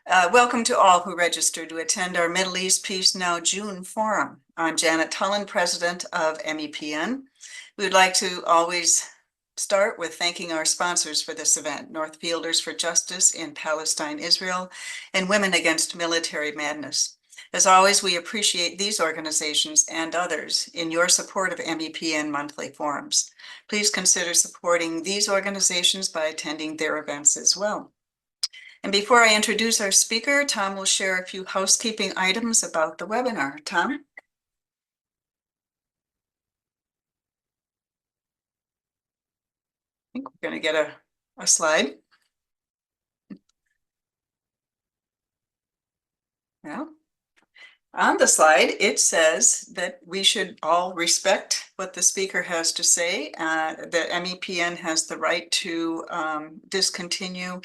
Welcome to all who registered to attend our Middle East Peace Now June Forum. I'm Janet Tullen, President of MEPN. We would like to always start with thanking our sponsors for this event, Northfielders for Justice in Palestine, Israel, and Women Against Military Madness. As always, we appreciate these organizations and others in your support of MEPN monthly forums. Please consider supporting these organizations by attending their events as well. And before I introduce our speaker, Tom will share a few housekeeping items about the webinar. Tom? I think we're going to get a slide. Well, on the slide, it says that we should all respect what the speaker has to say, that MEPN has the right to discontinue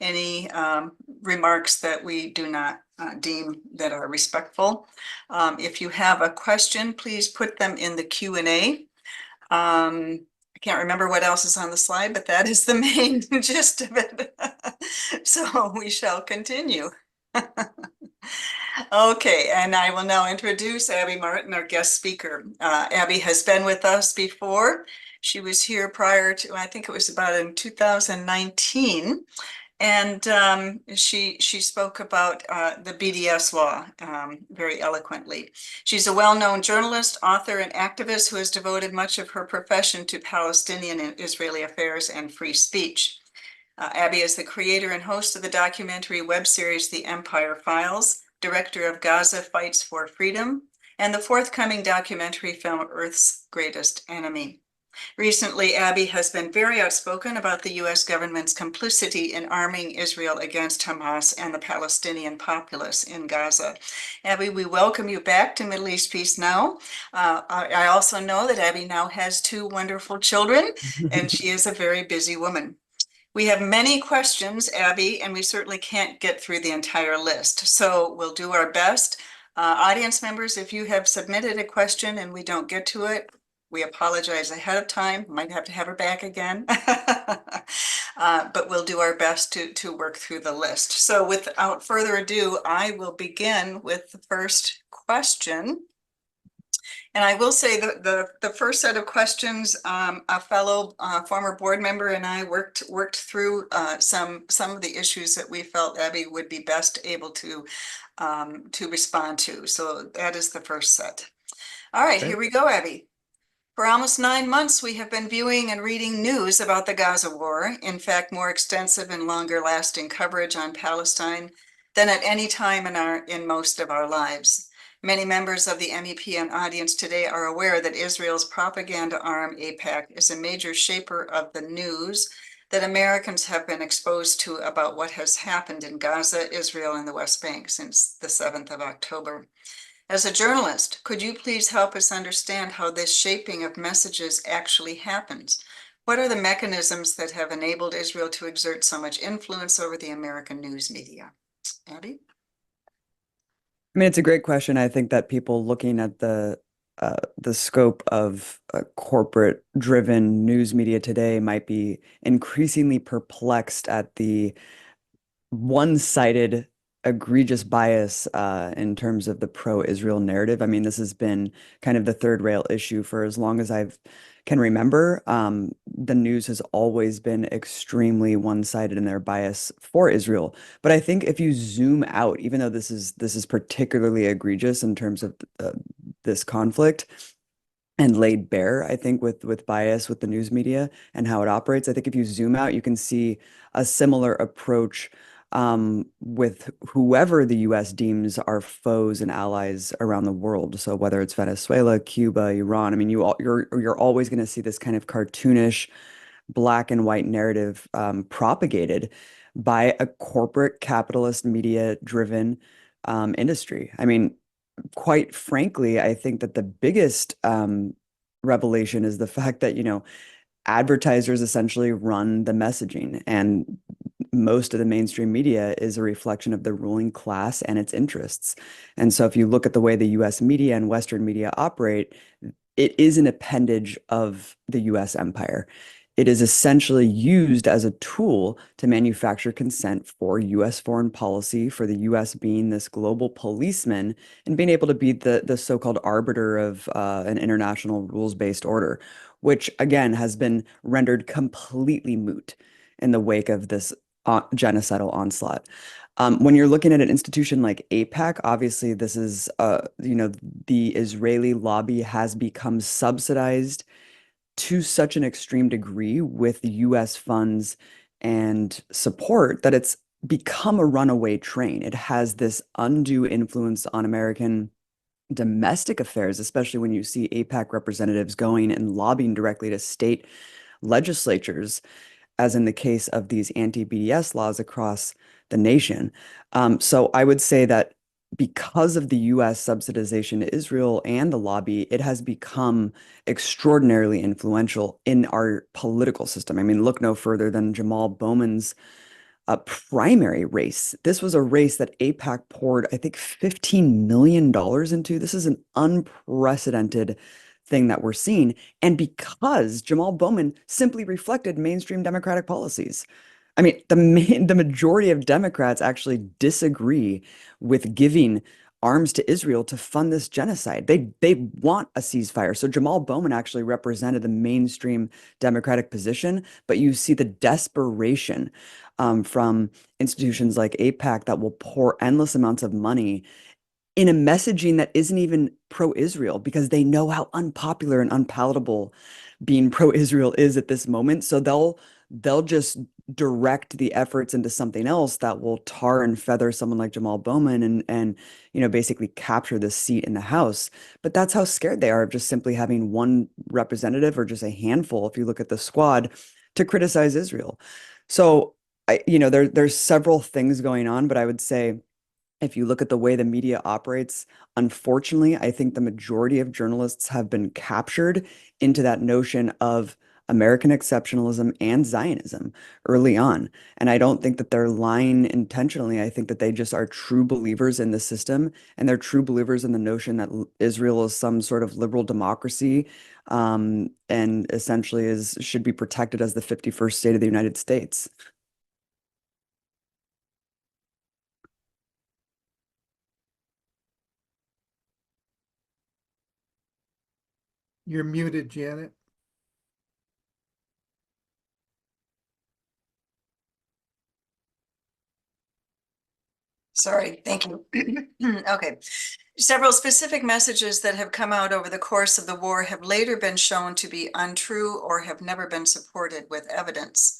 any remarks that we do not deem that are respectful. If you have a question, please put them in the Q&A. I can't remember what else is on the slide, but that is the main gist of it. So we shall continue. Okay, and I will now introduce Abby Martin, our guest speaker. Abby has been with us before. She was here prior to, I think it was about in 2019. And she spoke about the BDS law very eloquently. She's a well-known journalist, author, and activist who has devoted much of her profession to Palestinian and Israeli affairs and free speech. Abby is the creator and host of the documentary web series The Empire Files, director of Gaza Fights For Freedom, and the forthcoming documentary film Earth's Greatest Enemy. Recently, Abby has been very outspoken about the U.S. government's complicity in arming Israel against Hamas and the Palestinian populace in Gaza. Abby, we welcome you back to Middle East Peace Now. I also know that Abby now has two wonderful children, and she is a very busy woman. We have many questions, Abby, and we certainly can't get through the entire list. So we'll do our best. Audience members, if you have submitted a question and we don't get to it, we apologize ahead of time. Might have to have her back again. But we'll do our best to work through the list. So without further ado, I will begin with the first question. And I will say that the first set of questions, a fellow former board member and I worked through some of the issues that we felt Abby would be best able to respond to. So that is the first set. All right, Here we go, Abby. For almost 9 months, we have been viewing and reading news about the Gaza war. In fact, more extensive and longer lasting coverage on Palestine than at any time in most of our lives. Many members of the MEPN audience today are aware that Israel's propaganda arm, AIPAC, is a major shaper of the news that Americans have been exposed to about what has happened in Gaza, Israel, and the West Bank since the 7th of October. As a journalist, could you please help us understand how this shaping of messages actually happens? What are the mechanisms that have enabled Israel to exert so much influence over the American news media? Abby? I mean, it's a great question. I think that people looking at the scope of corporate-driven news media today might be increasingly perplexed at the one-sided egregious bias in terms of the pro-Israel narrative. I mean, this has been kind of the third rail issue for as long as I can remember. The news has always been extremely one-sided in their bias for Israel. But I think if you zoom out, even though this is particularly egregious in terms of this conflict and laid bare, I think with bias with the news media and how it operates, I think if you zoom out, you can see a similar approach with whoever the U.S. deems are foes and allies around the world. So whether it's Venezuela, Cuba, Iran, I mean, you're always going to see this kind of cartoonish black and white narrative propagated by a corporate capitalist media driven industry. I mean, quite frankly, I think that the biggest revelation is the fact that, advertisers essentially run the messaging, and most of the mainstream media is a reflection of the ruling class and its interests. And so if you look at the way the US media and Western media operate, it is an appendage of the US empire. it is essentially used as a tool to manufacture consent for US foreign policy, for the US being this global policeman and being able to be the so-called arbiter of an international rules-based order, which again has been rendered completely moot in the wake of this genocidal onslaught. When you're looking at an institution like AIPAC, obviously this is, the Israeli lobby has become subsidized to such an extreme degree with US funds and support that it's become a runaway train. It has this undue influence on American domestic affairs, especially when you see AIPAC representatives going and lobbying directly to state legislatures, as in the case of these anti-BDS laws across the nation. So I would say that because of the US subsidization to Israel and the lobby, it has become extraordinarily influential in our political system. I mean, look no further than Jamal Bowman's primary race. This was a race that AIPAC poured, I think, $15 million into. This is an unprecedented thing that we're seeing. And because Jamal Bowman simply reflected mainstream Democratic policies. I mean, the majority of Democrats actually disagree with giving arms to Israel to fund this genocide. They want a ceasefire. So Jamal Bowman actually represented the mainstream Democratic position, but you see the desperation from institutions like AIPAC that will pour endless amounts of money in a messaging that isn't even pro-Israel because they know how unpopular and unpalatable being pro-Israel is at this moment. So they'll just direct the efforts into something else that will tar and feather someone like Jamal Bowman and basically capture this seat in the House. But that's how scared they are of just simply having one representative or just a handful, if you look at the squad, to criticize Israel. So there's several things going on, but I would say if you look at the way the media operates, unfortunately, I think the majority of journalists have been captured into that notion of American exceptionalism and Zionism early on. And I don't think that they're lying intentionally. I think that they just are true believers in the system and they're true believers in the notion that Israel is some sort of liberal democracy, and essentially should be protected as the 51st state of the United States. You're muted, Janet. Sorry, thank you. Okay. Several specific messages that have come out over the course of the war have later been shown to be untrue or have never been supported with evidence.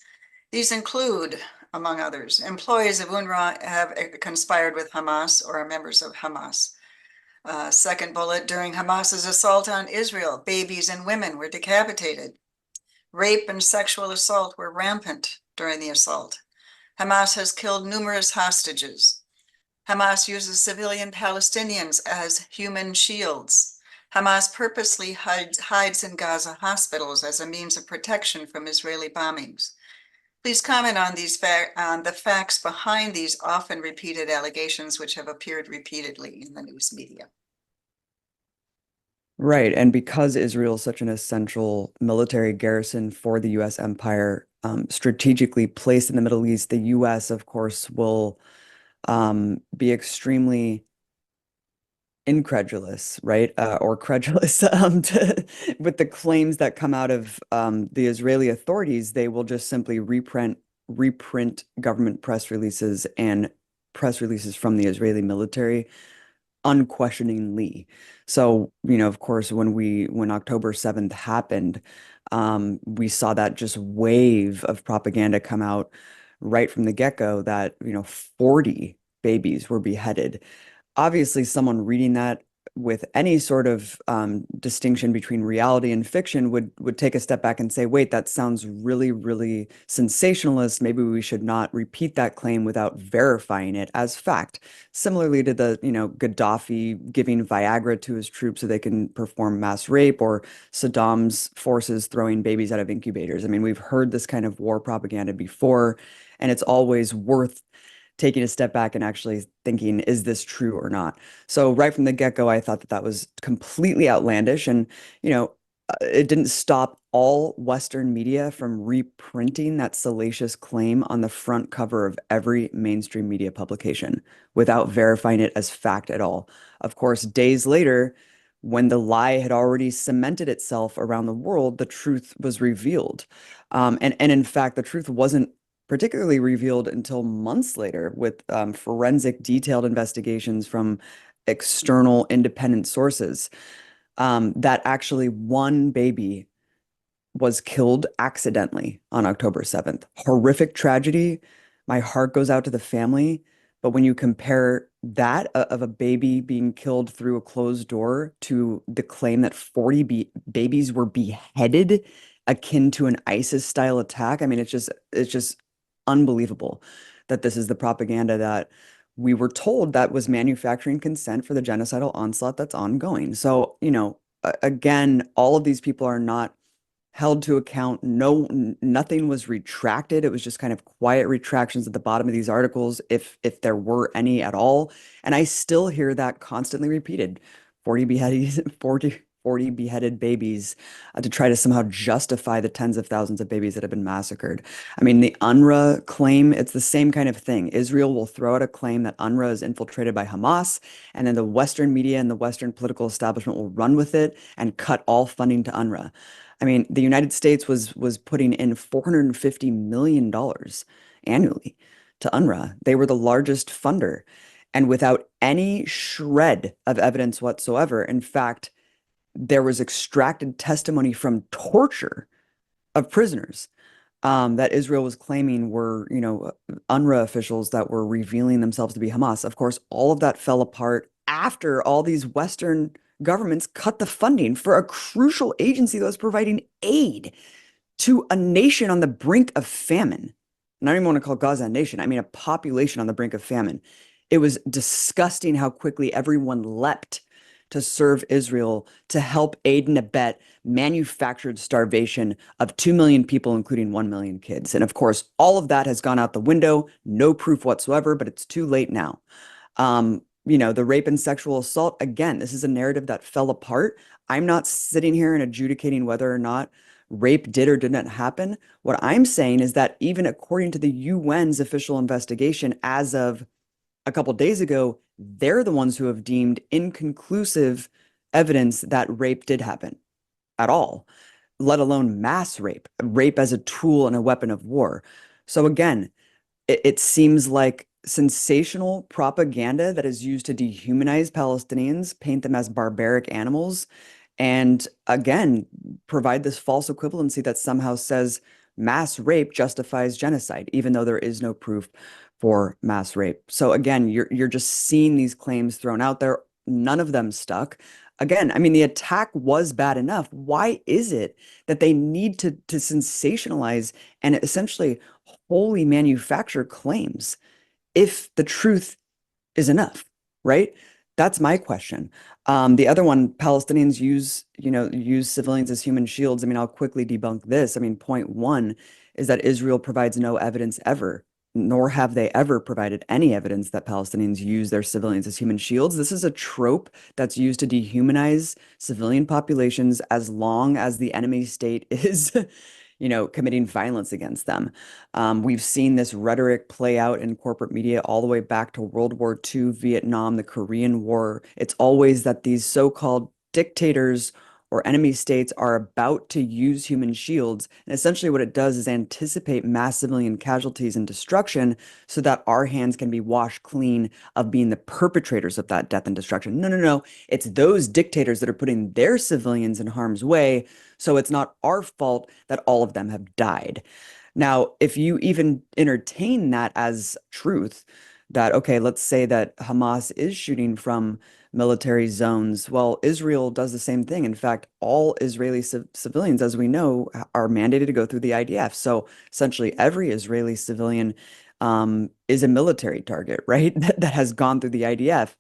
These include, among others, employees of UNRWA have conspired with Hamas or are members of Hamas. Second bullet, during Hamas's assault on Israel, babies and women were decapitated. Rape and sexual assault were rampant during the assault. Hamas has killed numerous hostages. Hamas uses civilian Palestinians as human shields. Hamas purposely hides in Gaza hospitals as a means of protection from Israeli bombings. Please comment on on the facts behind these often repeated allegations, which have appeared repeatedly in the news media. Right. And because Israel is such an essential military garrison for the US empire, strategically placed in the Middle East, the US, of course, will be extremely incredulous, right? Or credulous with the claims that come out of the Israeli authorities. They will just simply reprint government press releases and press releases from the Israeli military unquestioningly. So, of course, when October 7th happened, we saw that just wave of propaganda come out right from the get-go that, 40 babies were beheaded. Obviously, someone reading that with any sort of distinction between reality and fiction would take a step back and say, wait, that sounds really, really sensationalist. Maybe we should not repeat that claim without verifying it as fact. Similarly to the, Gaddafi giving Viagra to his troops so they can perform mass rape, or Saddam's forces throwing babies out of incubators. I mean, we've heard this kind of war propaganda before, and it's always worth taking a step back and actually thinking, is this true or not? So right from the get-go, I thought that that was completely outlandish. And, it didn't stop all Western media from reprinting that salacious claim on the front cover of every mainstream media publication without verifying it as fact at all. Of course, days later, when the lie had already cemented itself around the world, the truth was revealed. And in fact, the truth wasn't particularly revealed until months later with forensic detailed investigations from external independent sources, that actually one baby was killed accidentally on October 7th. Horrific tragedy. My heart goes out to the family. But when you compare that of a baby being killed through a closed door to the claim that 40 babies were beheaded akin to an ISIS style attack, I mean, it's just unbelievable that this is the propaganda that we were told that was manufacturing consent for the genocidal onslaught that's ongoing. So, again, all of these people are not held to account. Nothing was retracted. It was just kind of quiet retractions at the bottom of these articles, if there were any at all. And I still hear that constantly repeated. 40 beheaded 40 beheaded babies, to try to somehow justify the tens of thousands of babies that have been massacred. I mean, the UNRWA claim, it's the same kind of thing. Israel will throw out a claim that UNRWA is infiltrated by Hamas, and then the Western media and the Western political establishment will run with it and cut all funding to UNRWA. I mean, the United States was putting in $450 million annually to UNRWA. They were the largest funder, and without any shred of evidence whatsoever. In fact, there was extracted testimony from torture of prisoners, that Israel was claiming were, UNRWA officials that were revealing themselves to be Hamas. Of course, all of that fell apart after all these Western governments cut the funding for a crucial agency that was providing aid to a nation on the brink of famine. And I don't even want to call Gaza a nation. I mean, a population on the brink of famine. It was disgusting how quickly everyone leapt to serve Israel to help aid and abet manufactured starvation of 2 million people, including 1 million kids. And of course, all of that has gone out the window, no proof whatsoever, but it's too late now. The rape and sexual assault, again, this is a narrative that fell apart. I'm not sitting here and adjudicating whether or not rape did or did not happen. What I'm saying is that even according to the UN's official investigation, as of a couple days ago, they're the ones who have deemed inconclusive evidence that rape did happen at all, let alone mass rape as a tool and a weapon of war. So again, it seems like sensational propaganda that is used to dehumanize Palestinians, paint them as barbaric animals, and again, provide this false equivalency that somehow says mass rape justifies genocide, even though there is no proof for mass rape. So again, you're just seeing these claims thrown out there. None of them stuck. Again, I mean, the attack was bad enough. Why is it that they need to sensationalize and essentially wholly manufacture claims if the truth is enough, right? That's my question. The other one, Palestinians use civilians as human shields. I mean, I'll quickly debunk this. I mean, point one is that Israel provides no evidence ever, nor have they ever provided any evidence that Palestinians use their civilians as human shields. This is a trope that's used to dehumanize civilian populations as long as the enemy state is, committing violence against them. We've seen this rhetoric play out in corporate media all the way back to World War II, Vietnam, the Korean War. It's always that these so-called dictators or enemy states are about to use human shields. And essentially what it does is anticipate mass civilian casualties and destruction so that our hands can be washed clean of being the perpetrators of that death and destruction. No, no, no. It's those dictators that are putting their civilians in harm's way. So it's not our fault that all of them have died. Now, if you even entertain that as truth, that, okay, let's say that Hamas is shooting from military zones. Well, Israel does the same thing. In fact, all Israeli civilians, as we know, are mandated to go through the IDF. So essentially, every Israeli civilian is a military target, right? That has gone through the IDF.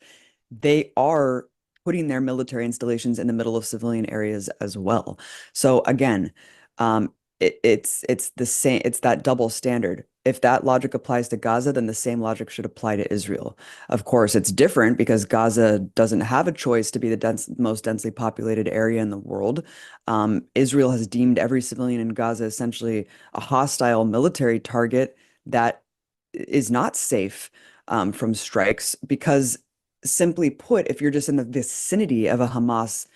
They are putting their military installations in the middle of civilian areas as well. So again, it's the same. It's that double standard. if that logic applies to Gaza, then the same logic should apply to Israel. Of course, it's different because Gaza doesn't have a choice to be the most densely populated area in the world. Israel has deemed every civilian in Gaza essentially a hostile military target that is not safe from strikes because, simply put, if you're just in the vicinity of a Hamas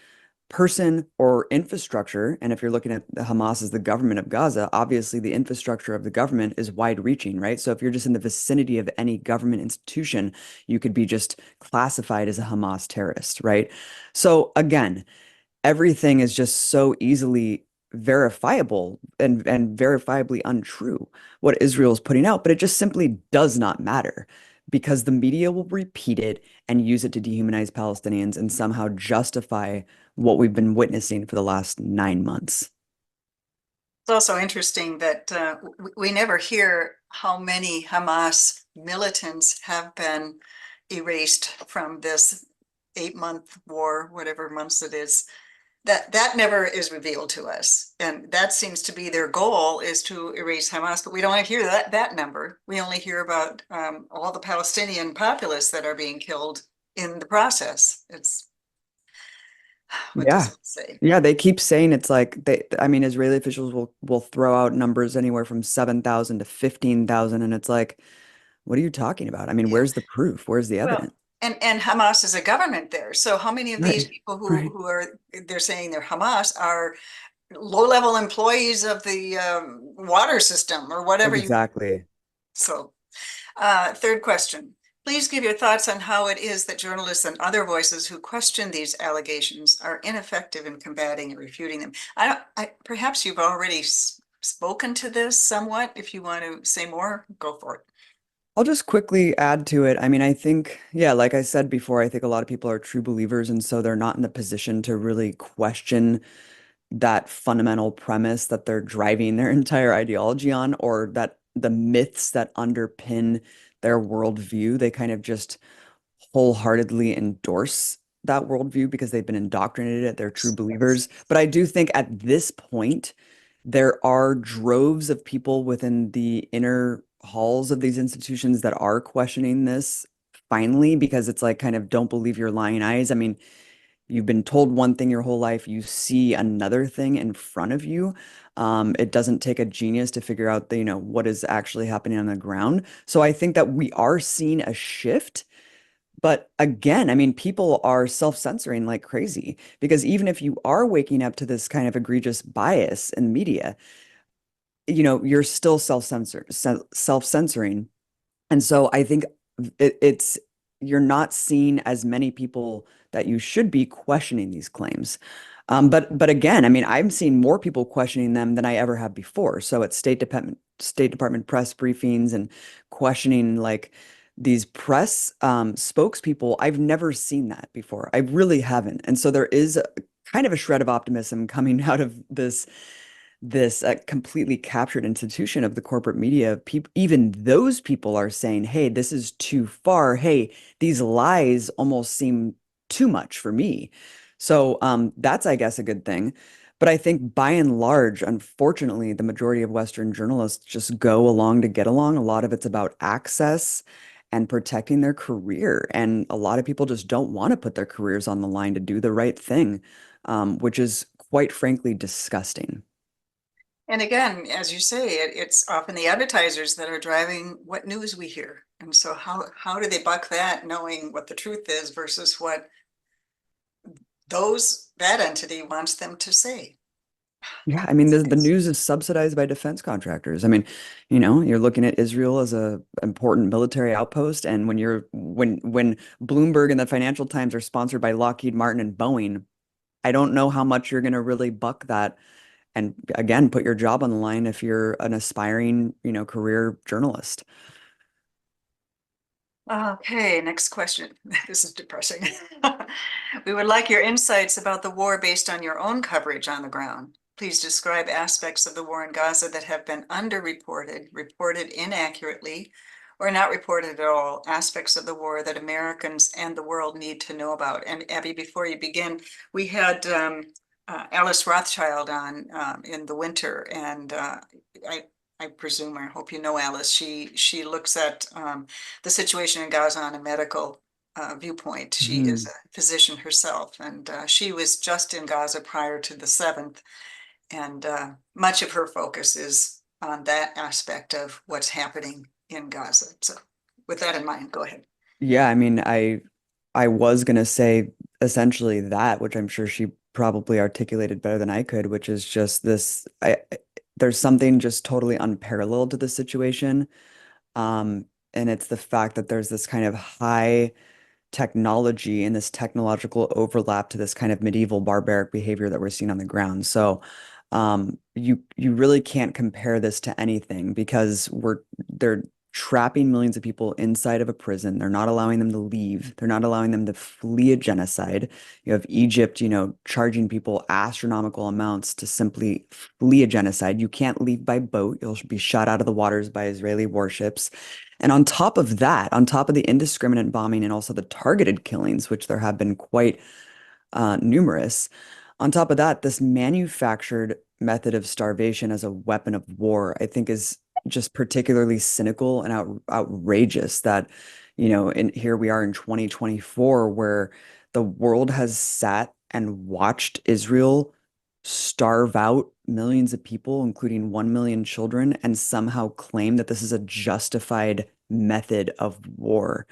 person or infrastructure, and if you're looking at the Hamas as the government of Gaza, obviously the infrastructure of the government is wide reaching, right? So if you're just in the vicinity of any government institution, you could be just classified as a Hamas terrorist, right? So again, everything is just so easily verifiable and verifiably untrue what Israel is putting out, but it just simply does not matter because the media will repeat it and use it to dehumanize Palestinians and somehow justify what we've been witnessing for the last 9 months. It's also interesting that we never hear how many Hamas militants have been erased from this 8-month war, whatever months it is. That never is revealed to us, and that seems to be their goal, is to erase Hamas. But we don't hear that number. We only hear about all the Palestinian populace that are being killed in the process. It's what does Yeah. it say? Yeah, they keep saying it's like I mean, Israeli officials will throw out numbers anywhere from 7,000 to 15,000, and it's like, what are you talking about? I mean, Yeah. where's the proof? Where's the Well, evidence? and Hamas is a government there. So how many of these Right. people Right. who are, they're saying they're Hamas, are low-level employees of the water system or whatever you. Exactly. So, third question. Please give your thoughts on how it is that journalists and other voices who question these allegations are ineffective in combating and refuting them. Perhaps you've already spoken to this somewhat. If you want to say more, go for it. I'll just quickly add to it. I mean, I think, yeah, like I said before, I think a lot of people are true believers, and so they're not in the position to really question that fundamental premise that they're driving their entire ideology on, or that the myths that underpin their worldview. They kind of just wholeheartedly endorse that worldview because they've been indoctrinated. They're true believers. But I do think at this point, there are droves of people within the inner halls of these institutions that are questioning this finally, because it's like kind of don't believe your lying eyes. I mean, you've been told one thing your whole life, you see another thing in front of you. It doesn't take a genius to figure out what is actually happening on the ground. So I think that we are seeing a shift. But again, I mean, people are self-censoring like crazy because even if you are waking up to this kind of egregious bias in media, you're still self-censoring. And so I think it's you're not seeing as many people that you should be questioning these claims. But again, I mean, I'm seeing more people questioning them than I ever have before. So at State Department press briefings and questioning like these press spokespeople, I've never seen that before. I really haven't. And so there is kind of a shred of optimism coming out of this completely captured institution of the corporate media. Even those people are saying, hey, this is too far. Hey, these lies almost seem too much for me. So that's, I guess, a good thing. But I think by and large, unfortunately, the majority of Western journalists just go along to get along. A lot of it's about access and protecting their career. And a lot of people just don't want to put their careers on the line to do the right thing, which is quite frankly disgusting. And again, as you say, it's often the advertisers that are driving what news we hear. And so how do they buck that, knowing what the truth is versus what that entity wants them to say? Yeah, I mean the news is subsidized by defense contractors. I mean, you're looking at Israel as a important military outpost, and when Bloomberg and the Financial Times are sponsored by Lockheed Martin and Boeing, I don't know how much you're going to really buck that and again put your job on the line if you're an aspiring, career journalist. Okay, next question. This is depressing. We would like your insights about the war based on your own coverage on the ground. Please describe aspects of the war in Gaza that have been underreported, reported inaccurately, or not reported at all, aspects of the war that Americans and the world need to know about. And Abby, before you begin, we had Alice Rothschild on in the winter, and I presume, or I hope you know Alice, she looks at the situation in Gaza on a medical viewpoint. She is a physician herself, and she was just in Gaza prior to the 7th, and much of her focus is on that aspect of what's happening in Gaza. So with that in mind, go ahead. Yeah, I mean, I was gonna say essentially that, which I'm sure she probably articulated better than I could, which is just this, there's something just totally unparalleled to the situation. And it's the fact that there's this kind of high technology and this technological overlap to this kind of medieval barbaric behavior that we're seeing on the ground. So you really can't compare this to anything because they're trapping millions of people inside of a prison. They're not allowing them to leave. They're not allowing them to flee a genocide. You have Egypt, charging people astronomical amounts to simply flee a genocide. You can't leave by boat. You'll be shot out of the waters by Israeli warships. And on top of that, on top of the indiscriminate bombing and also the targeted killings, which there have been quite numerous, on top of that, this manufactured method of starvation as a weapon of war, I think is just particularly cynical and outrageous that, here we are in 2024 where the world has sat and watched Israel starve out millions of people, including 1 million children, and somehow claim that this is a justified method of war.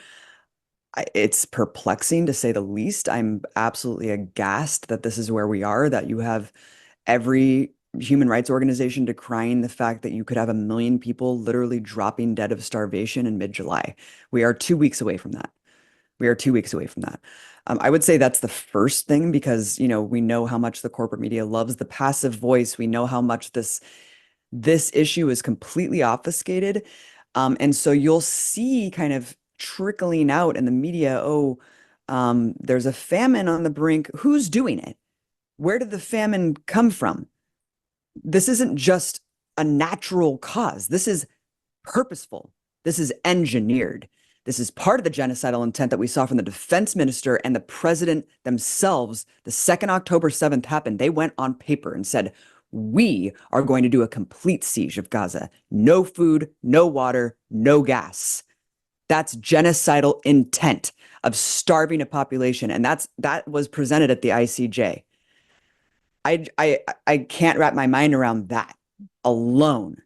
It's perplexing to say the least. I'm absolutely aghast that this is where we are, that you have every human rights organization decrying the fact that you could have 1 million people literally dropping dead of starvation in mid-July. We are 2 weeks away from that. We are 2 weeks away from that. I would say that's the first thing because, we know how much the corporate media loves the passive voice. We know how much this issue is completely obfuscated. And so you'll see kind of trickling out in the media, there's a famine on the brink. Who's doing it? Where did the famine come from? This isn't just a natural cause. This is purposeful. This is engineered. This is part of the genocidal intent that we saw from the defense minister and the president themselves. The second October 7th happened. They went on paper and said, we are going to do a complete siege of Gaza. No food, no water, no gas. That's genocidal intent of starving a population. And that was presented at the ICJ. I can't wrap my mind around that alone.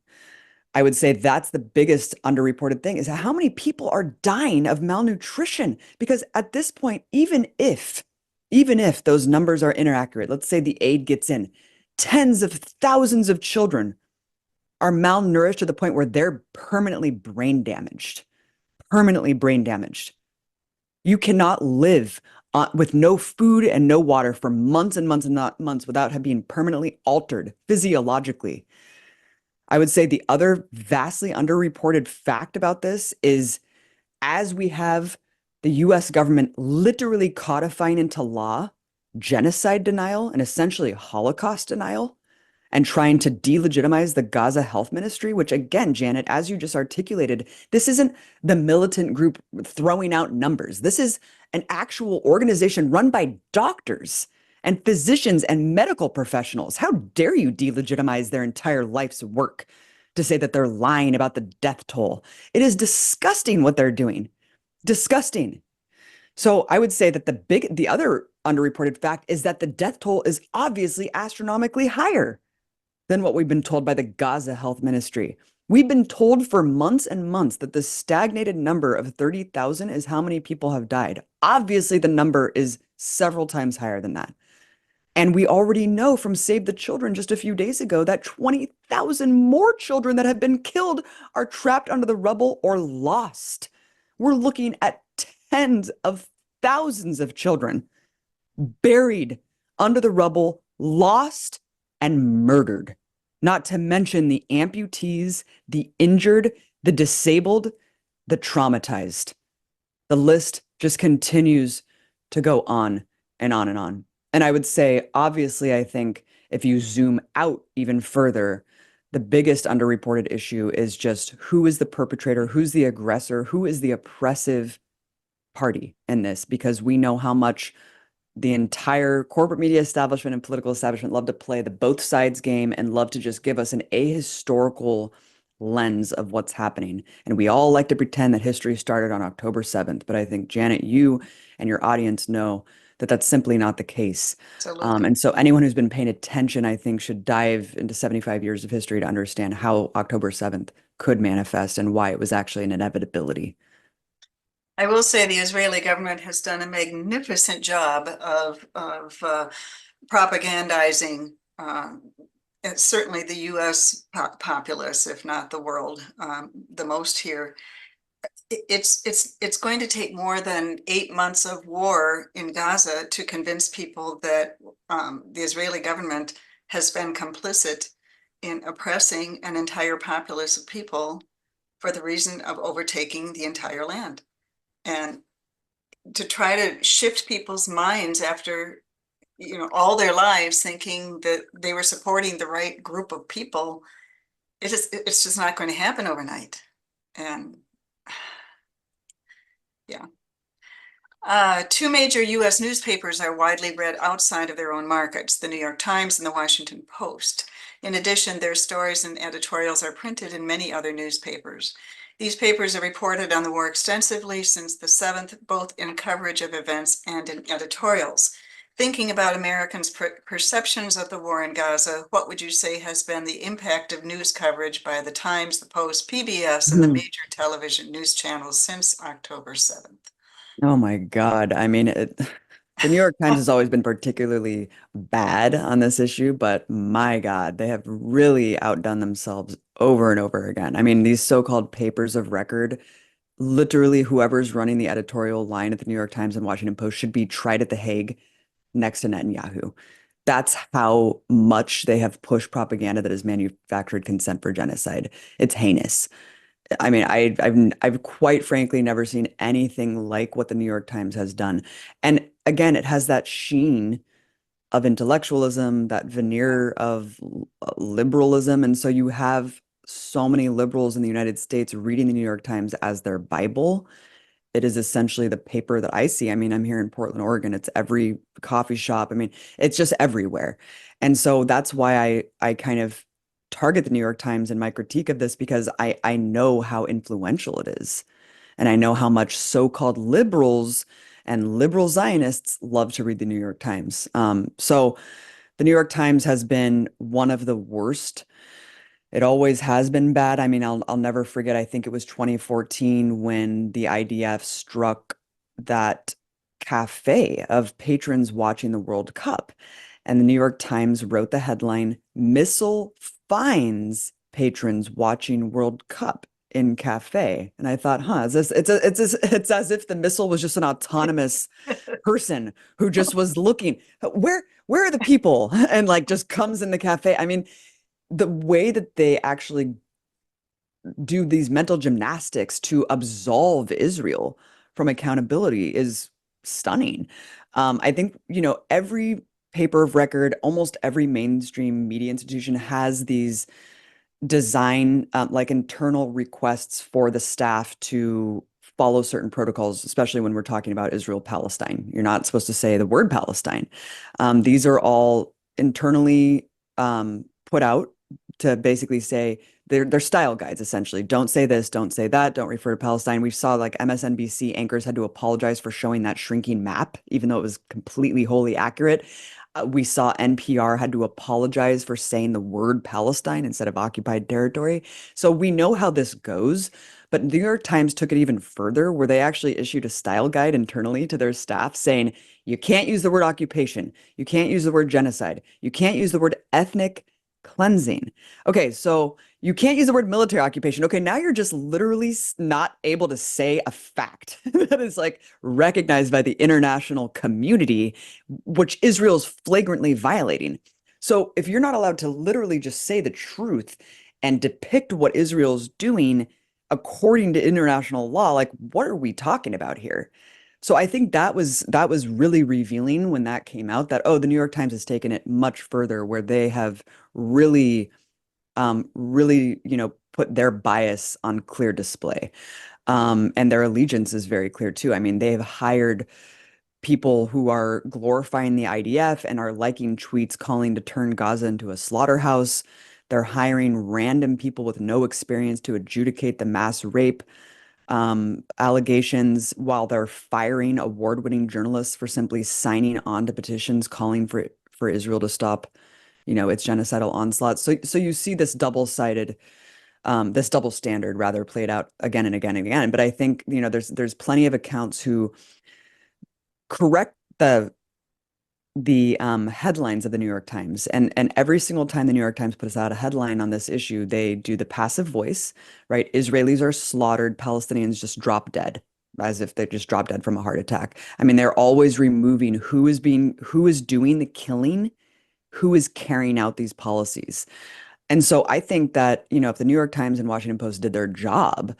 I would say that's the biggest underreported thing is how many people are dying of malnutrition. Because at this point, even if those numbers are inaccurate, let's say the aid gets in, tens of thousands of children are malnourished to the point where they're permanently brain damaged. Permanently brain damaged. You cannot live with no food and no water for months and months and not months without being permanently altered physiologically. I would say the other vastly underreported fact about this is as we have the US government literally codifying into law genocide denial and essentially Holocaust denial and trying to delegitimize the Gaza Health Ministry, which again, Janet, as you just articulated, this isn't the militant group throwing out numbers. This is an actual organization run by doctors and physicians and medical professionals. How dare you delegitimize their entire life's work to say that they're lying about the death toll? It is disgusting what they're doing. Disgusting. So I would say that the other underreported fact is that the death toll is obviously astronomically higher than what we've been told by the Gaza Health Ministry. We've been told for months and months that the stagnated number of 30,000 is how many people have died. Obviously, the number is several times higher than that. And we already know from Save the Children just a few days ago that 20,000 more children that have been killed are trapped under the rubble or lost. We're looking at tens of thousands of children buried under the rubble, lost, and murdered. Not to mention the amputees, the injured, the disabled, the traumatized. The list just continues to go on and on and on. And I would say, obviously, I think if you zoom out even further, the biggest underreported issue is just who is the perpetrator, who's the aggressor, who is the oppressive party in this, because we know how much the entire corporate media establishment and political establishment love to play the both sides game and love to just give us an ahistorical lens of what's happening. And we all like to pretend that history started on October 7th, but I think, Janet, you and your audience know that that's simply not the case. Absolutely. And so anyone who's been paying attention, I think, should dive into 75 years of history to understand how October 7th could manifest and why it was actually an inevitability. I will say the Israeli government has done a magnificent job of propagandizing certainly the U.S. populace, if not the world, the most here. It's going to take more than 8 months of war in Gaza to convince people that the Israeli government has been complicit in oppressing an entire populace of people for the reason of overtaking the entire land. And to try to shift people's minds after, all their lives thinking that they were supporting the right group of people, it's just not going to happen overnight. And yeah. Two major U.S. newspapers are widely read outside of their own markets, the New York Times and the Washington Post. In addition, their stories and editorials are printed in many other newspapers. These papers have reported on the war extensively since the 7th, both in coverage of events and in editorials. Thinking about Americans' perceptions of the war in Gaza, what would you say has been the impact of news coverage by the Times, the Post, PBS, and the major television news channels since October 7th? Oh my God. I mean, the New York Times has always been particularly bad on this issue, but my God, they have really outdone themselves over and over again. I mean, these so-called papers of record, literally whoever's running the editorial line at the New York Times and Washington Post should be tried at The Hague next to Netanyahu. That's how much they have pushed propaganda that has manufactured consent for genocide. It's heinous. I mean, I've quite frankly never seen anything like what the New York Times has done. And again, it has that sheen of intellectualism, that veneer of liberalism. And so you have so many liberals in the United States reading the New York Times as their Bible. It is essentially the paper that I see. I mean, I'm here in Portland, Oregon. It's every coffee shop. I mean, it's just everywhere. And so that's why I kind of target the New York Times in my critique of this because I know how influential it is. And I know how much so-called liberals and liberal Zionists love to read the New York Times. So the New York Times has been one of the worst. It always has been bad. I mean, I'll never forget, I think it was 2014 when the IDF struck that cafe of patrons watching the World Cup. And the New York Times wrote the headline, "Missile finds patrons watching World Cup in cafe." And I thought, huh, is this it's as if the missile was just an autonomous person who just was looking, where are the people? And like just comes in the cafe. I mean, the way that they actually do these mental gymnastics to absolve Israel from accountability is stunning. I think, every paper of record, almost every mainstream media institution has these design, like internal requests for the staff to follow certain protocols, especially when we're talking about Israel, Palestine. You're not supposed to say the word Palestine. These are all internally put out to basically say they're style guides essentially. Don't say this, don't say that, don't refer to Palestine. We saw like MSNBC anchors had to apologize for showing that shrinking map, even though it was completely wholly accurate. We saw NPR had to apologize for saying the word Palestine instead of occupied territory. So we know how this goes, but the New York Times took it even further, where they actually issued a style guide internally to their staff saying, you can't use the word occupation, you can't use the word genocide, you can't use the word ethnic cleansing. Okay, so you can't use the word military occupation. Okay, now you're just literally not able to say a fact that is like recognized by the international community, which Israel's flagrantly violating. So if you're not allowed to literally just say the truth and depict what Israel's doing according to international law, like what are we talking about here? So I think that was really revealing when that came out that, oh, the New York Times has taken it much further, where they have really, put their bias on clear display. And their allegiance is very clear too. I mean, they've hired people who are glorifying the IDF and are liking tweets calling to turn Gaza into a slaughterhouse. They're hiring random people with no experience to adjudicate the mass rape allegations while they're firing award-winning journalists for simply signing on to petitions calling for Israel to stop, its genocidal onslaught. So you see this double-sided, this double standard rather played out again and again and again. But I think, there's plenty of accounts who correct the headlines of the New York Times. And every single time the New York Times puts out a headline on this issue, they do the passive voice, right? Israelis are slaughtered, Palestinians just drop dead, as if they just dropped dead from a heart attack. I mean, they're always removing who is doing the killing, who is carrying out these policies. And so I think that, if the New York Times and Washington Post did their job,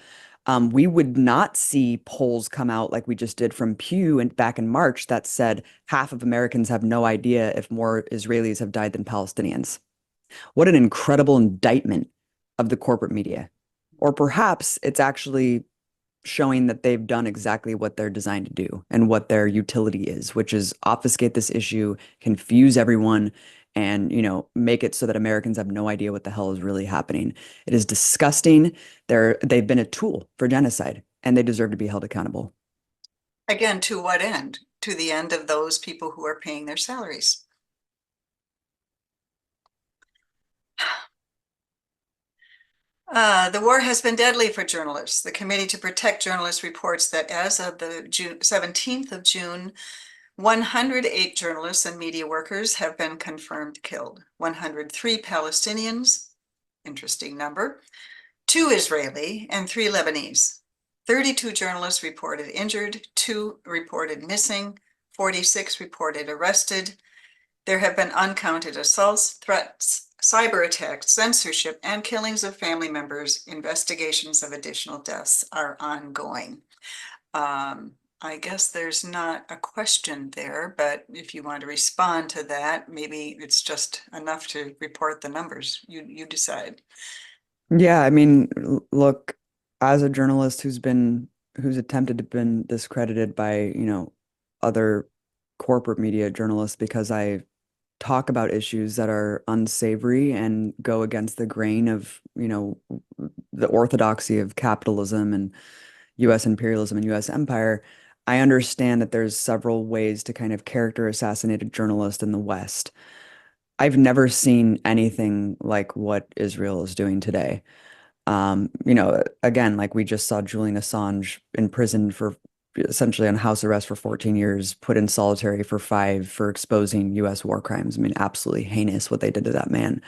we would not see polls come out like we just did from Pew and back in March that said half of Americans have no idea if more Israelis have died than Palestinians. What an incredible indictment of the corporate media. Or perhaps it's actually showing that they've done exactly what they're designed to do and what their utility is, which is obfuscate this issue, confuse everyone, and make it so that Americans have no idea what the hell is really happening. It is disgusting. They've been a tool for genocide, and they deserve to be held accountable. Again, to what end? To the end of those people who are paying their salaries. The war has been deadly for journalists. The Committee to Protect Journalists reports that as of the 17th of June, 108 journalists and media workers have been confirmed killed. 103 Palestinians, interesting number, 2 Israeli, and 3 Lebanese. 32 journalists reported injured, 2 reported missing, 46 reported arrested. There have been uncounted assaults, threats, cyber attacks, censorship, and killings of family members. Investigations of additional deaths are ongoing. I guess there's not a question there, but if you want to respond to that, maybe it's just enough to report the numbers. You decide. Yeah, I mean, look, as a journalist who's attempted to been discredited by, other corporate media journalists because I talk about issues that are unsavory and go against the grain of, the orthodoxy of capitalism and US imperialism and US empire, I understand that there's several ways to kind of character assassinate a journalist in the West. I've never seen anything like what Israel is doing today. Again, like we just saw Julian Assange in prison for essentially on house arrest for 14 years, put in solitary for 5 for exposing US war crimes. I mean, absolutely heinous what they did to that man.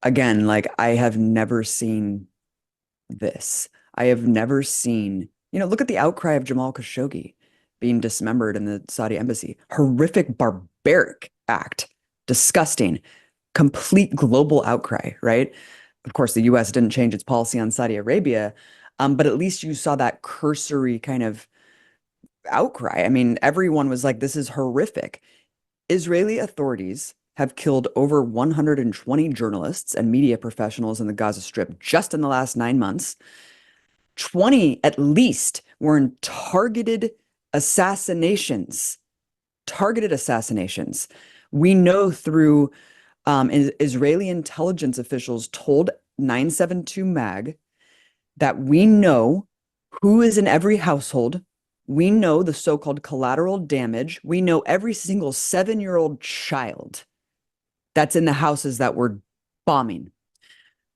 Again, like I have never seen this. I have never seen, look at the outcry of Jamal Khashoggi being dismembered in the Saudi embassy. Horrific, barbaric act. Disgusting. Complete global outcry, right? Of course, the US didn't change its policy on Saudi Arabia, but at least you saw that cursory kind of outcry. I mean, everyone was like, this is horrific. Israeli authorities have killed over 120 journalists and media professionals in the Gaza Strip just in the last 9 months. 20 at least were in targeted assassinations. Targeted assassinations. We know through Israeli intelligence officials told 972 Mag that we know who is in every household. We know the so-called collateral damage. We know every single 7-year-old child that's in the houses that we're bombing.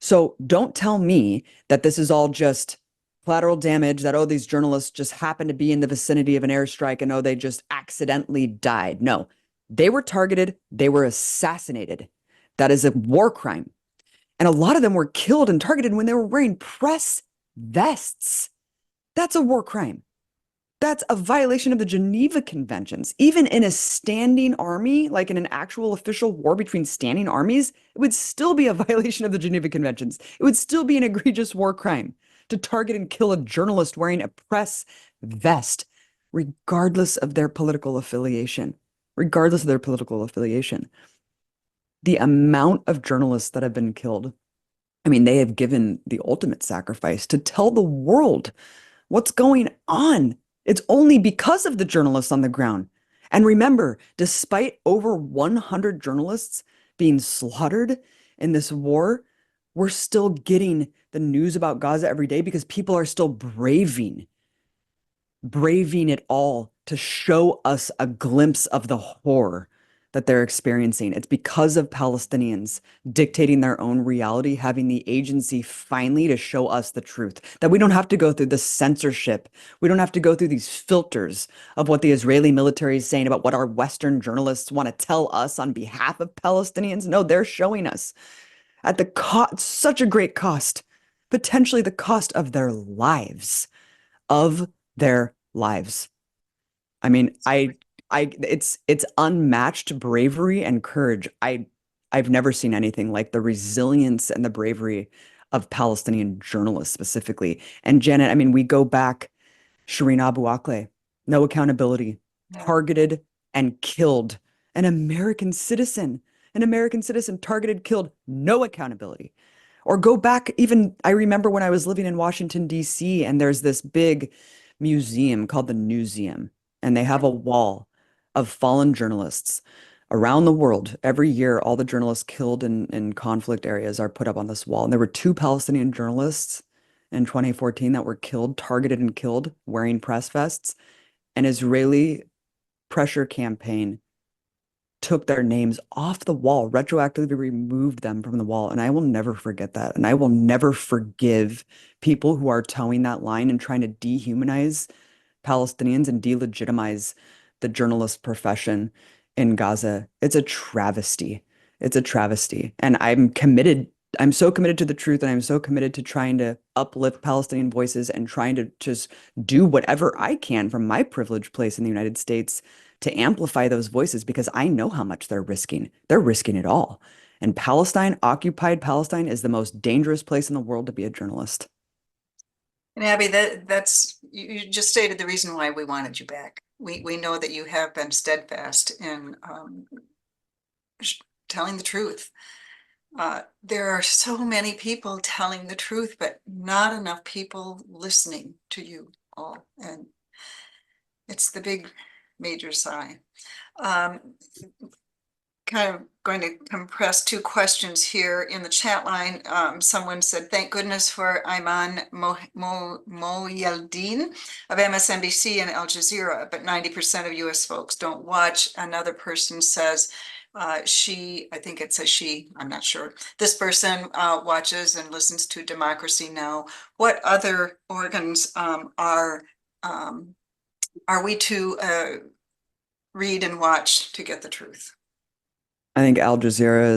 So don't tell me that this is all just collateral damage, that, oh, these journalists just happened to be in the vicinity of an airstrike and, oh, they just accidentally died. No, they were targeted. They were assassinated. That is a war crime. And a lot of them were killed and targeted when they were wearing press vests. That's a war crime. That's a violation of the Geneva Conventions. Even in a standing army, like in an actual official war between standing armies, it would still be a violation of the Geneva Conventions. It would still be an egregious war crime to target and kill a journalist wearing a press vest, regardless of their political affiliation. Regardless of their political affiliation. The amount of journalists that have been killed, I mean, they have given the ultimate sacrifice to tell the world what's going on. It's only because of the journalists on the ground. And remember, despite over 100 journalists being slaughtered in this war, we're still getting the news about Gaza every day because people are still braving it all to show us a glimpse of the horror that they're experiencing. It's because of Palestinians dictating their own reality, having the agency finally to show us the truth, that we don't have to go through the censorship. We don't have to go through these filters of what the Israeli military is saying about what our Western journalists want to tell us on behalf of Palestinians. No, they're showing us at the cost, such a great cost, potentially the cost of their lives, of their lives. I mean, it's unmatched bravery and courage. I've never seen anything like the resilience and the bravery of Palestinian journalists specifically. And Janet, I mean, we go back, Shireen Abu Akleh, no accountability, Yeah. targeted and killed. An American citizen targeted, killed, no accountability. Or go back, even I remember when I was living in Washington, D.C., and there's this big museum called the Newseum, and they have a wall of fallen journalists around the world. Every year, all the journalists killed in conflict areas are put up on this wall. And there were two Palestinian journalists in 2014 that were killed, targeted and killed, wearing press vests. An Israeli pressure campaign took their names off the wall, retroactively removed them from the wall. And I will never forget that. And I will never forgive people who are towing that line and trying to dehumanize Palestinians and delegitimize the journalist profession in Gaza. It's a travesty. It's a travesty. And I'm so committed to the truth, and I'm so committed to trying to uplift Palestinian voices and trying to just do whatever I can from my privileged place in the United States to amplify those voices because I know how much they're risking. They're risking it all. And Palestine, occupied Palestine, is the most dangerous place in the world to be a journalist. And Abby, that's you just stated the reason why we wanted you back. We know that you have been steadfast in telling the truth. There are so many people telling the truth, but not enough people listening to you all. And it's the big major sigh. Um, Kind of going to compress two questions here in the chat line. Someone said, thank goodness for Ayman Moyeldin of MSNBC and Al Jazeera, but 90% of US folks don't watch. Another person says, I think it says she, I'm not sure. This person watches and listens to Democracy Now! What other organs are we to read and watch to get the truth? I think Al Jazeera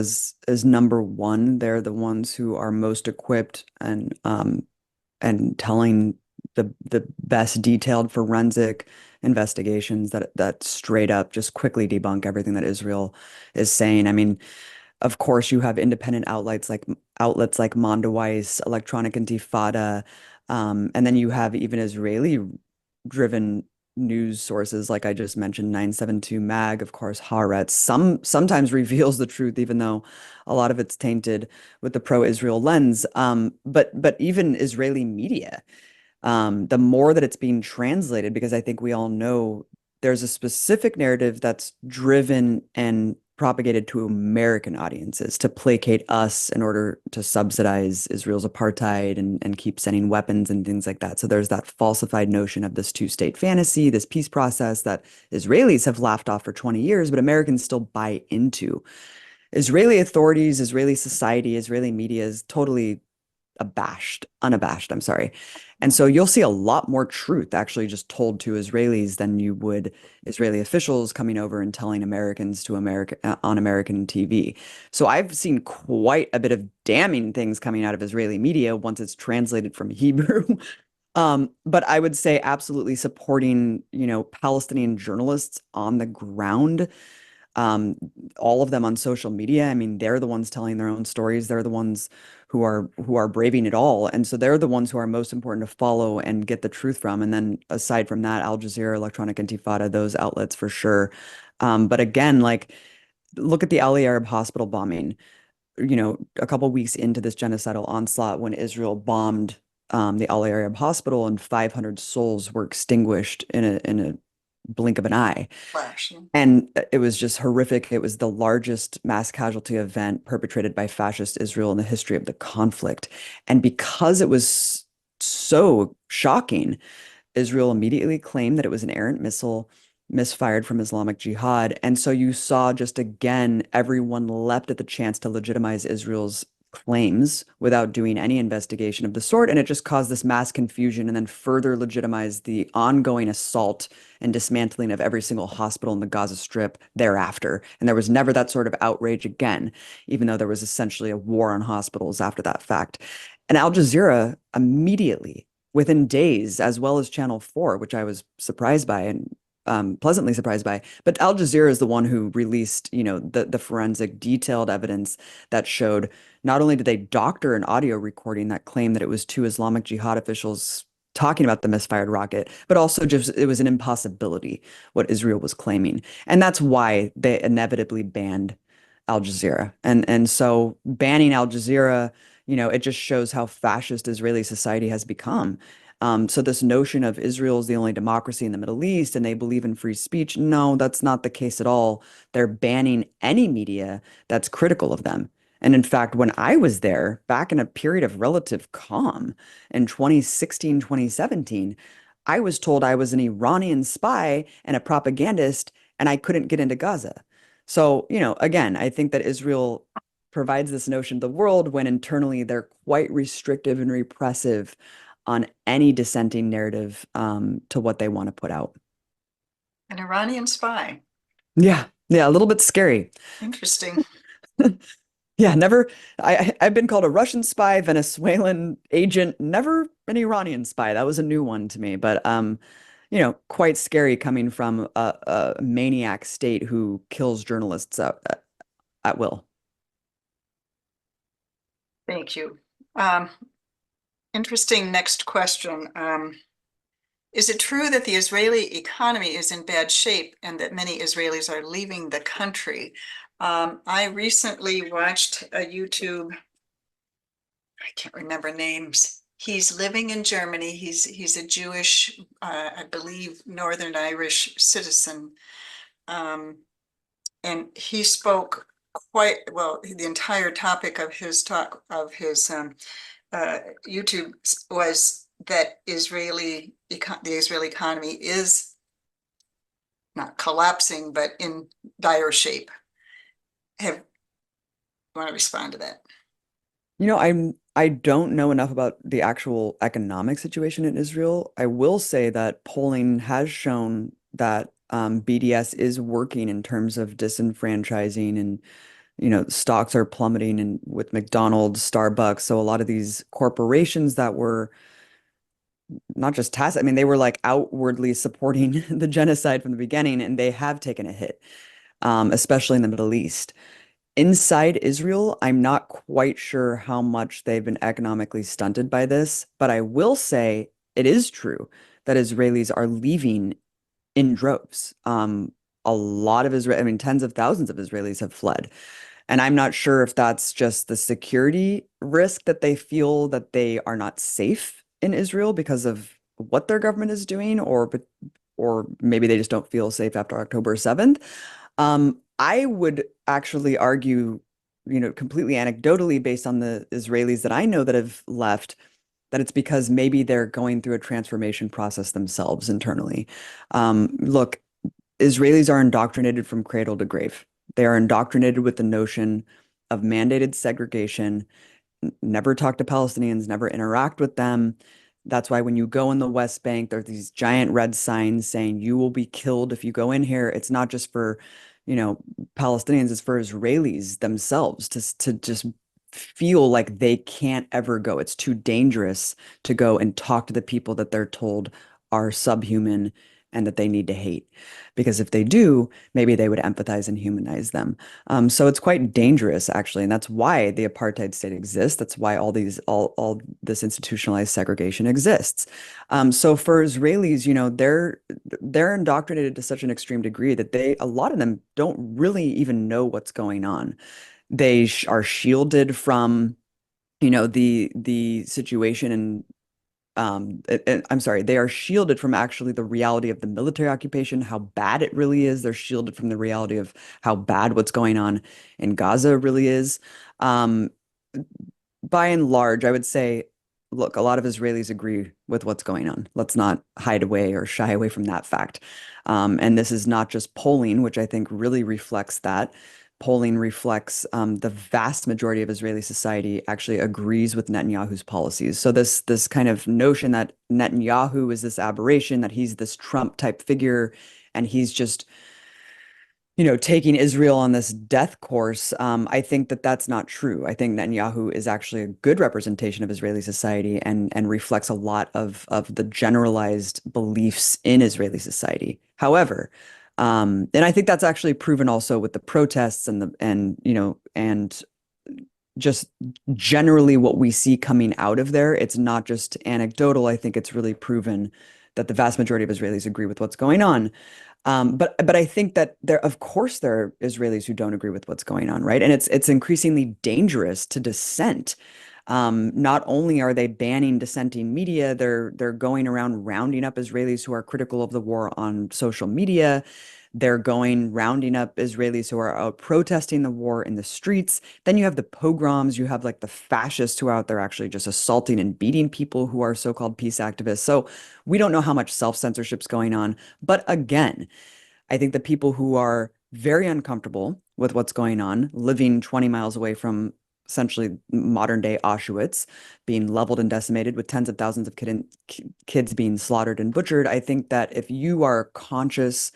is number one. They're the ones who are most equipped and telling the best detailed forensic investigations that straight up just quickly debunk everything that Israel is saying. I mean, of course, you have independent outlets like Mondoweiss, Electronic Intifada, and then you have even Israeli driven news sources like I just mentioned, 972 Mag, of course, Haaretz. Sometimes reveals the truth, even though a lot of it's tainted with the pro-Israel lens. But even Israeli media, the more that it's being translated, because I think we all know there's a specific narrative that's driven and propagated to American audiences to placate us in order to subsidize Israel's apartheid and keep sending weapons and things like that. So there's that falsified notion of this two-state fantasy, this peace process that Israelis have laughed off for 20 years, but Americans still buy into. Israeli authorities, Israeli society, Israeli media is totally unabashed, I'm sorry. And so you'll see a lot more truth actually just told to Israelis than you would Israeli officials coming over and telling Americans to on American TV. So I've seen quite a bit of damning things coming out of Israeli media once it's translated from Hebrew. But I would say absolutely supporting, Palestinian journalists on the ground, um, all of them on social media. I mean, they're the ones telling their own stories. They're the ones who are braving it all. And so they're the ones who are most important to follow and get the truth from. And then aside from that, Al Jazeera, Electronic Intifada, those outlets for sure. But again, like look at the Ali Arab hospital bombing, a couple weeks into this genocidal onslaught when Israel bombed the Al Arab hospital and 500 souls were extinguished in a blink of an eye. Flash. And it was just horrific. It was the largest mass casualty event perpetrated by fascist Israel in the history of the conflict. And because it was so shocking, Israel immediately claimed that it was an errant missile misfired from Islamic Jihad. And so you saw just again, everyone leapt at the chance to legitimize Israel's claims without doing any investigation of the sort. And it just caused this mass confusion and then further legitimized the ongoing assault and dismantling of every single hospital in the Gaza Strip thereafter. And there was never that sort of outrage again, even though there was essentially a war on hospitals after that fact. And Al Jazeera immediately, within days, as well as Channel 4, which I was surprised by and pleasantly surprised by. But Al Jazeera is the one who released, the forensic detailed evidence that showed not only did they doctor an audio recording that claimed that it was two Islamic Jihad officials talking about the misfired rocket, but also just it was an impossibility what Israel was claiming. And that's why they inevitably banned Al Jazeera. And so banning Al Jazeera, it just shows how fascist Israeli society has become. So this notion of Israel is the only democracy in the Middle East and they believe in free speech, no, that's not the case at all. They're banning any media that's critical of them. And in fact, when I was there, back in a period of relative calm in 2016, 2017, I was told I was an Iranian spy and a propagandist, and I couldn't get into Gaza. So, again, I think that Israel provides this notion to the world when internally they're quite restrictive and repressive on any dissenting narrative to what they want to put out. An Iranian spy. Yeah, a little bit scary. Interesting. Yeah, never. I've been called a Russian spy, Venezuelan agent, never an Iranian spy. That was a new one to me, but quite scary coming from a maniac state who kills journalists at will. Thank you. Interesting next question. Is it true that the Israeli economy is in bad shape and that many Israelis are leaving the country? I recently watched a YouTube, I can't remember names. He's living in Germany. He's a Jewish, I believe, Northern Irish citizen. And he spoke quite well. The entire topic of his talk, of his YouTube, was that the Israeli economy is not collapsing, but in dire shape. You want to respond to that? I don't know enough about the actual economic situation in Israel. I will say that polling has shown that BDS is working in terms of disenfranchising and stocks are plummeting and with McDonald's, Starbucks. So a lot of these corporations that were not just tacit, I mean, they were like outwardly supporting the genocide from the beginning, and they have taken a hit, especially in the Middle East. Inside Israel, I'm not quite sure how much they've been economically stunted by this, but I will say it is true that Israelis are leaving in droves. A lot of Israel, I mean, tens of thousands of Israelis have fled. And I'm not sure if that's just the security risk that they feel that they are not safe in Israel because of what their government is doing, or maybe they just don't feel safe after October 7th. I would actually argue, completely anecdotally based on the Israelis that I know that have left, that it's because maybe they're going through a transformation process themselves internally. Look, Israelis are indoctrinated from cradle to grave. They are indoctrinated with the notion of mandated segregation, never talk to Palestinians, never interact with them. That's why when you go in the West Bank, there are these giant red signs saying you will be killed if you go in here. It's not just for, Palestinians, it's for Israelis themselves to just feel like they can't ever go. It's too dangerous to go and talk to the people that they're told are subhuman and that they need to hate. Because if they do, maybe they would empathize and humanize them. So it's quite dangerous, actually, and that's why the apartheid state exists. That's why all this institutionalized segregation exists. So for Israelis, they're indoctrinated to such an extreme degree that a lot of them don't really even know what's going on. They are shielded from, the situation in I'm sorry, they are shielded from actually the reality of the military occupation, how bad it really is. They're shielded from the reality of how bad what's going on in Gaza really is. Um, by and large, I would say, look, a lot of Israelis agree with what's going on. Let's not hide away or shy away from that fact. And this is not just polling, which I think really reflects that. Polling reflects the vast majority of Israeli society actually agrees with Netanyahu's policies. So this kind of notion that Netanyahu is this aberration, that he's this Trump type figure, and he's just taking Israel on this death course, I think that that's not true. I think Netanyahu is actually a good representation of Israeli society and reflects a lot of the generalized beliefs in Israeli society. However, and I think that's actually proven also with the protests and just generally what we see coming out of there. It's not just anecdotal. I think it's really proven that the vast majority of Israelis agree with what's going on. But I think that of course, there are Israelis who don't agree with what's going on, right? And it's increasingly dangerous to dissent. Not only are they banning dissenting media, they're going around rounding up Israelis who are critical of the war on social media. They're rounding up Israelis who are out protesting the war in the streets. Then you have the pogroms, you have like the fascists who are out there actually just assaulting and beating people who are so-called peace activists. So we don't know how much self-censorship's going on. But again, I think the people who are very uncomfortable with what's going on, living 20 miles away from essentially modern day Auschwitz, being leveled and decimated with tens of thousands of kids being slaughtered and butchered. I think that if you are conscious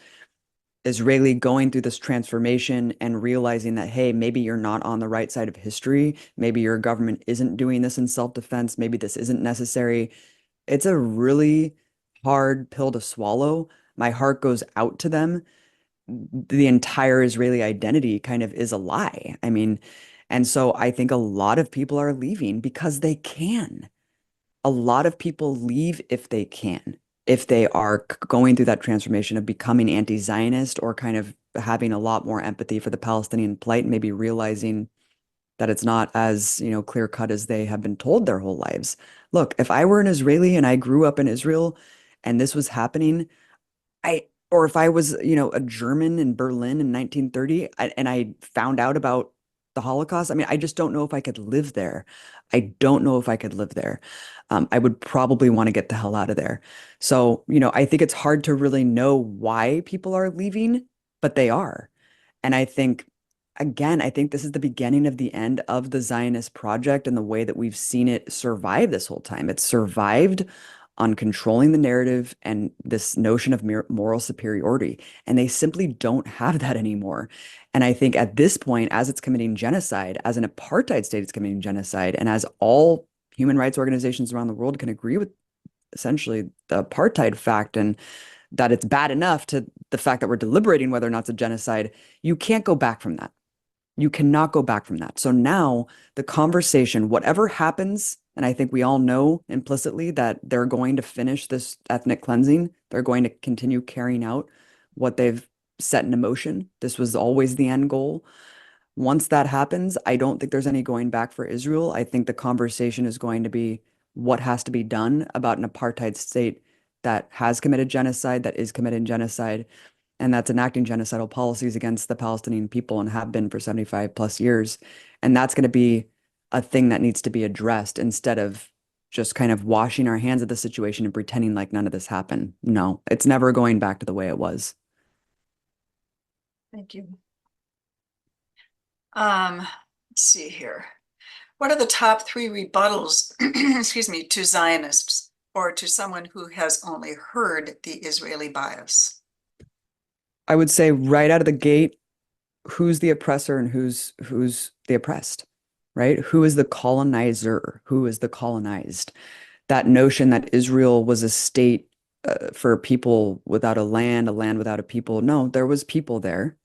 Israeli going through this transformation and realizing that, hey, maybe you're not on the right side of history, maybe your government isn't doing this in self-defense, maybe this isn't necessary. It's a really hard pill to swallow. My heart goes out to them. The entire Israeli identity kind of is a lie. I mean, and so I think a lot of people are leaving because they can. A lot of people leave if they can, if they are going through that transformation of becoming anti-Zionist or kind of having a lot more empathy for the Palestinian plight, maybe realizing that it's not as, clear cut as they have been told their whole lives. Look, if I were an Israeli and I grew up in Israel and this was happening, or if I was, a German in Berlin in 1930 and I found out about the Holocaust, I mean, I just don't know if I could live there. I don't know if I could live there. I would probably want to get the hell out of there. So, I think it's hard to really know why people are leaving, but they are. And I think, again, I think this is the beginning of the end of the Zionist project and the way that we've seen it survive this whole time. It's survived on controlling the narrative and this notion of moral superiority. And they simply don't have that anymore. And I think at this point, as it's committing genocide, as an apartheid state, it's committing genocide, and as all human rights organizations around the world can agree with essentially the apartheid fact and that it's bad enough to the fact that we're deliberating whether or not it's a genocide, you can't go back from that. You cannot go back from that. So now the conversation, whatever happens, and I think we all know implicitly that they're going to finish this ethnic cleansing. They're going to continue carrying out what they've set in motion. This was always the end goal. Once that happens, I don't think there's any going back for Israel. I think the conversation is going to be what has to be done about an apartheid state that has committed genocide, that is committing genocide, and that's enacting genocidal policies against the Palestinian people and have been for 75 plus years. And that's going to be a thing that needs to be addressed instead of just kind of washing our hands of the situation and pretending like none of this happened. No, it's never going back to the way it was. Thank you. Let's see here. What are the top three rebuttals, excuse me, to Zionists or to someone who has only heard the Israeli bias? I would say right out of the gate, who's the oppressor and who's the oppressed, right? Who is the colonizer? Who is the colonized? That notion that Israel was a state for people without a land without a people. No, there was people there.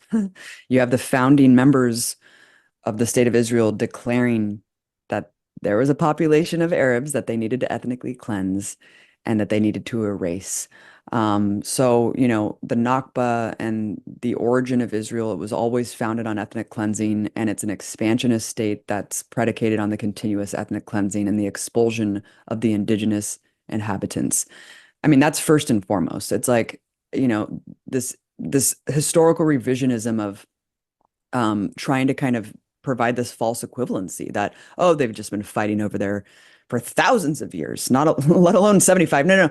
You have the founding members of the state of Israel declaring that there was a population of Arabs that they needed to ethnically cleanse and that they needed to erase. So, the Nakba and the origin of Israel, it was always founded on ethnic cleansing, and it's an expansionist state that's predicated on the continuous ethnic cleansing and the expulsion of the indigenous inhabitants. I mean, that's first and foremost. It's like, this historical revisionism of trying to kind of provide this false equivalency that, oh, they've just been fighting over there for thousands of years, not let alone 75. No,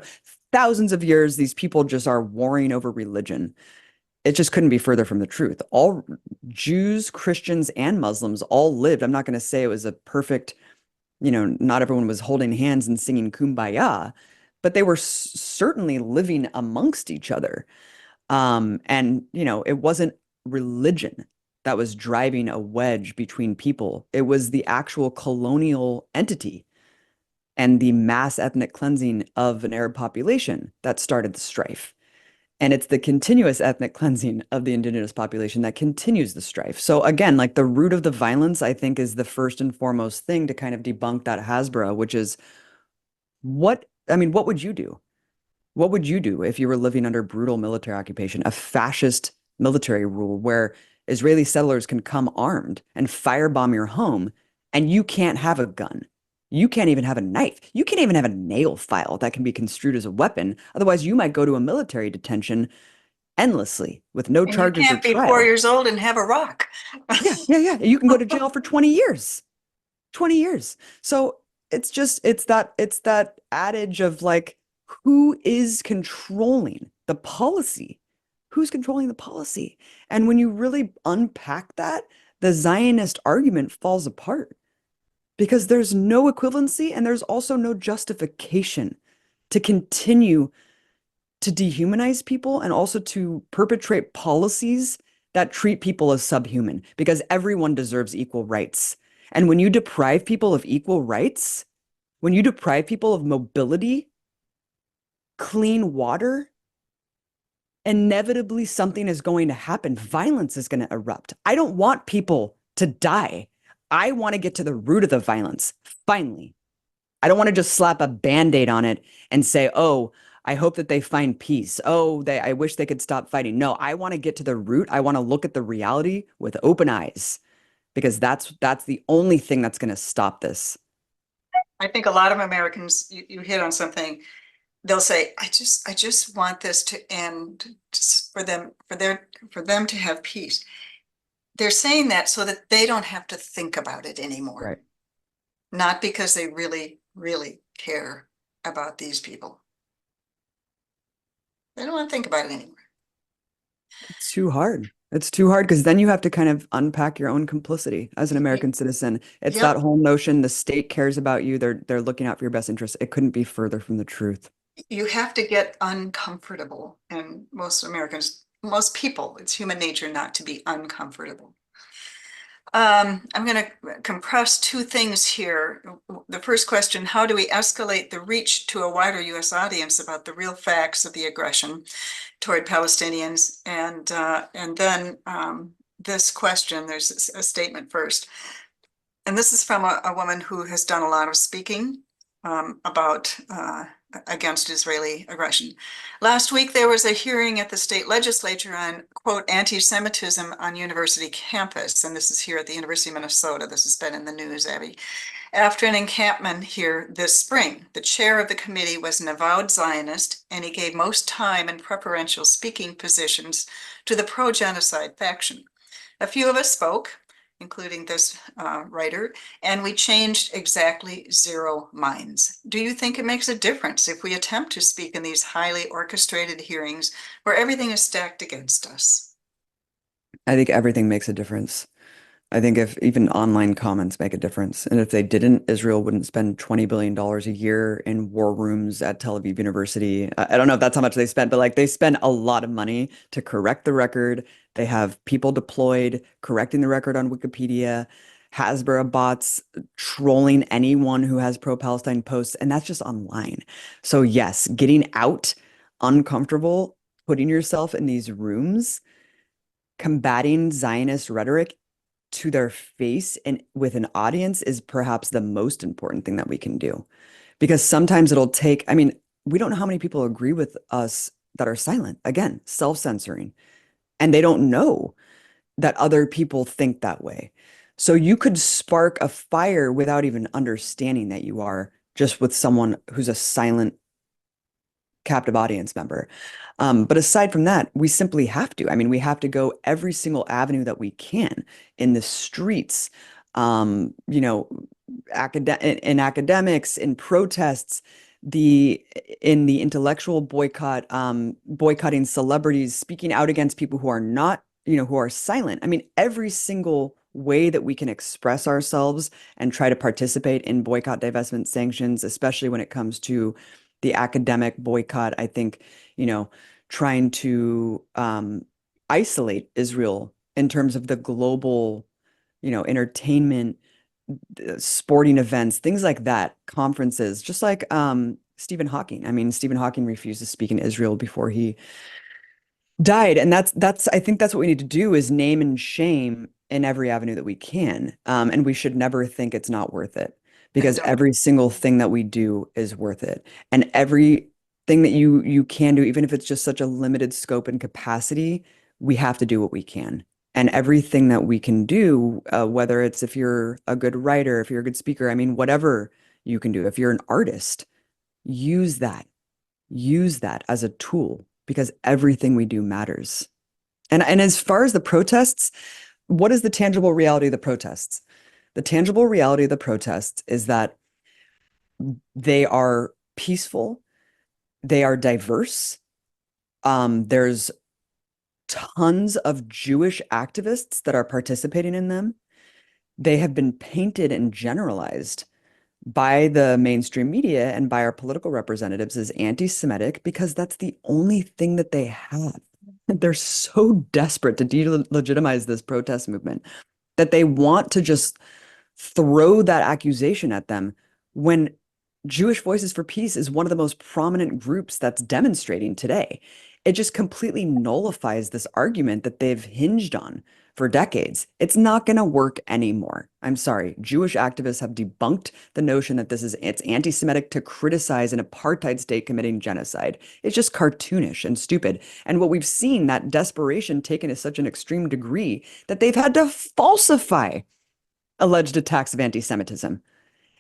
thousands of years. These people just are warring over religion. It just couldn't be further from the truth. All Jews, Christians, and Muslims all lived. I'm not going to say it was a perfect, not everyone was holding hands and singing Kumbaya, but they were certainly living amongst each other. And, it wasn't religion that was driving a wedge between people. It was the actual colonial entity and the mass ethnic cleansing of an Arab population that started the strife. And it's the continuous ethnic cleansing of the indigenous population that continues the strife. So again, like the root of the violence, I think, is the first and foremost thing to kind of debunk that Hasbara, which is what would you do? What would you do if you were living under brutal military occupation, a fascist military rule where Israeli settlers can come armed and firebomb your home and you can't have a gun? You can't even have a knife. You can't even have a nail file that can be construed as a weapon. Otherwise, you might go to a military detention endlessly with no And you charges or can't be 4 trial. years old and have a rock. Yeah. You can go to jail for 20 years. 20 years. So it's that adage of like, who is controlling the policy? Who's controlling the policy? And when you really unpack that, the Zionist argument falls apart because there's no equivalency and there's also no justification to continue to dehumanize people and also to perpetrate policies that treat people as subhuman because everyone deserves equal rights. And when you deprive people of equal rights, when you deprive people of mobility, clean water, inevitably something is going to happen. Violence is going to erupt. I don't want people to die. I want to get to the root of the violence. Finally, I don't want to just slap a band-aid on it and say, oh, I hope that they find peace. Oh, I wish they could stop fighting. No, I want to get to the root. I want to look at the reality with open eyes because that's the only thing that's going to stop this. I think a lot of Americans, you hit on something. They'll say, I just want this to end, just for them to have peace. They're saying that so that they don't have to think about it anymore. Right. Not because they really, really care about these people. They don't want to think about it anymore. It's too hard. It's too hard because then you have to kind of unpack your own complicity as an American citizen. It's that Yep. whole notion the state cares about you. They're looking out for your best interests. It couldn't be further from the truth. You have to get uncomfortable. And most Americans, most people, it's human nature not to be uncomfortable. I'm going to compress two things here. The first question, how do we escalate the reach to a wider US audience about the real facts of the aggression toward Palestinians? And then this question, there's a statement first. And this is from a woman who has done a lot of speaking about against Israeli aggression. Last week, there was a hearing at the state legislature on, quote, anti-Semitism on university campus. And this is here at the University of Minnesota. This has been in the news, Abby. After an encampment here this spring, the chair of the committee was an avowed Zionist, and he gave most time and preferential speaking positions to the pro-genocide faction. A few of us spoke, including this writer, and we changed exactly 0 minds. Do you think it makes a difference if we attempt to speak in these highly orchestrated hearings where everything is stacked against us? I think everything makes a difference. I think if even online comments make a difference. And if they didn't, Israel wouldn't spend $20 billion a year in war rooms at Tel Aviv University. I don't know if that's how much they spent, but like they spend a lot of money to correct the record. They have people deployed correcting the record on Wikipedia, Hasbara bots trolling anyone who has pro-Palestine posts, and that's just online. So yes, getting out, uncomfortable, putting yourself in these rooms, combating Zionist rhetoric to their face and with an audience is perhaps the most important thing that we can do. Because sometimes it'll take, I mean, we don't know how many people agree with us that are silent. Again, self-censoring. And they don't know that other people think that way. So you could spark a fire without even understanding that you are just with someone who's a silent captive audience member. But aside from that, we simply have to. I mean, we have to go every single avenue that we can in the streets, you know, in academics, in protests, the in the intellectual boycott, boycotting celebrities, speaking out against people who are not, you know, who are silent. I mean, every single way that we can express ourselves and try to participate in boycott, divestment, sanctions, especially when it comes to the academic boycott, I think, you know, trying to isolate Israel in terms of the global, you know, entertainment, sporting events, things like that, conferences, just like Stephen Hawking. I mean, Stephen Hawking refused to speak in Israel before he died. And that's I think that's what we need to do is name and shame in every avenue that we can. And we should never think it's not worth it I because don't. every single thing that we do is worth it. And everything that you can do, even if it's just such a limited scope and capacity, we have to do what we can. And everything that we can do, whether it's if you're a good writer, if you're a good speaker, I mean, whatever you can do, if you're an artist, use that use that as a tool because everything we do matters. And as far as the protests, what is the tangible reality of the protests? The tangible reality of the protests is that they are peaceful, they are diverse. There's tons of Jewish activists that are participating in them. They have been painted and generalized by the mainstream media and by our political representatives as anti-Semitic because that's the only thing that they have. They're so desperate to delegitimize this protest movement that they want to just throw that accusation at them when Jewish Voices for Peace is one of the most prominent groups that's demonstrating today. It just completely nullifies this argument that they've hinged on for decades. It's not going to work anymore. I'm sorry. Jewish activists have debunked the notion that it's anti-Semitic to criticize an apartheid state committing genocide. It's just cartoonish and stupid. And what we've seen, that desperation taken to such an extreme degree that they've had to falsify alleged attacks of anti-Semitism.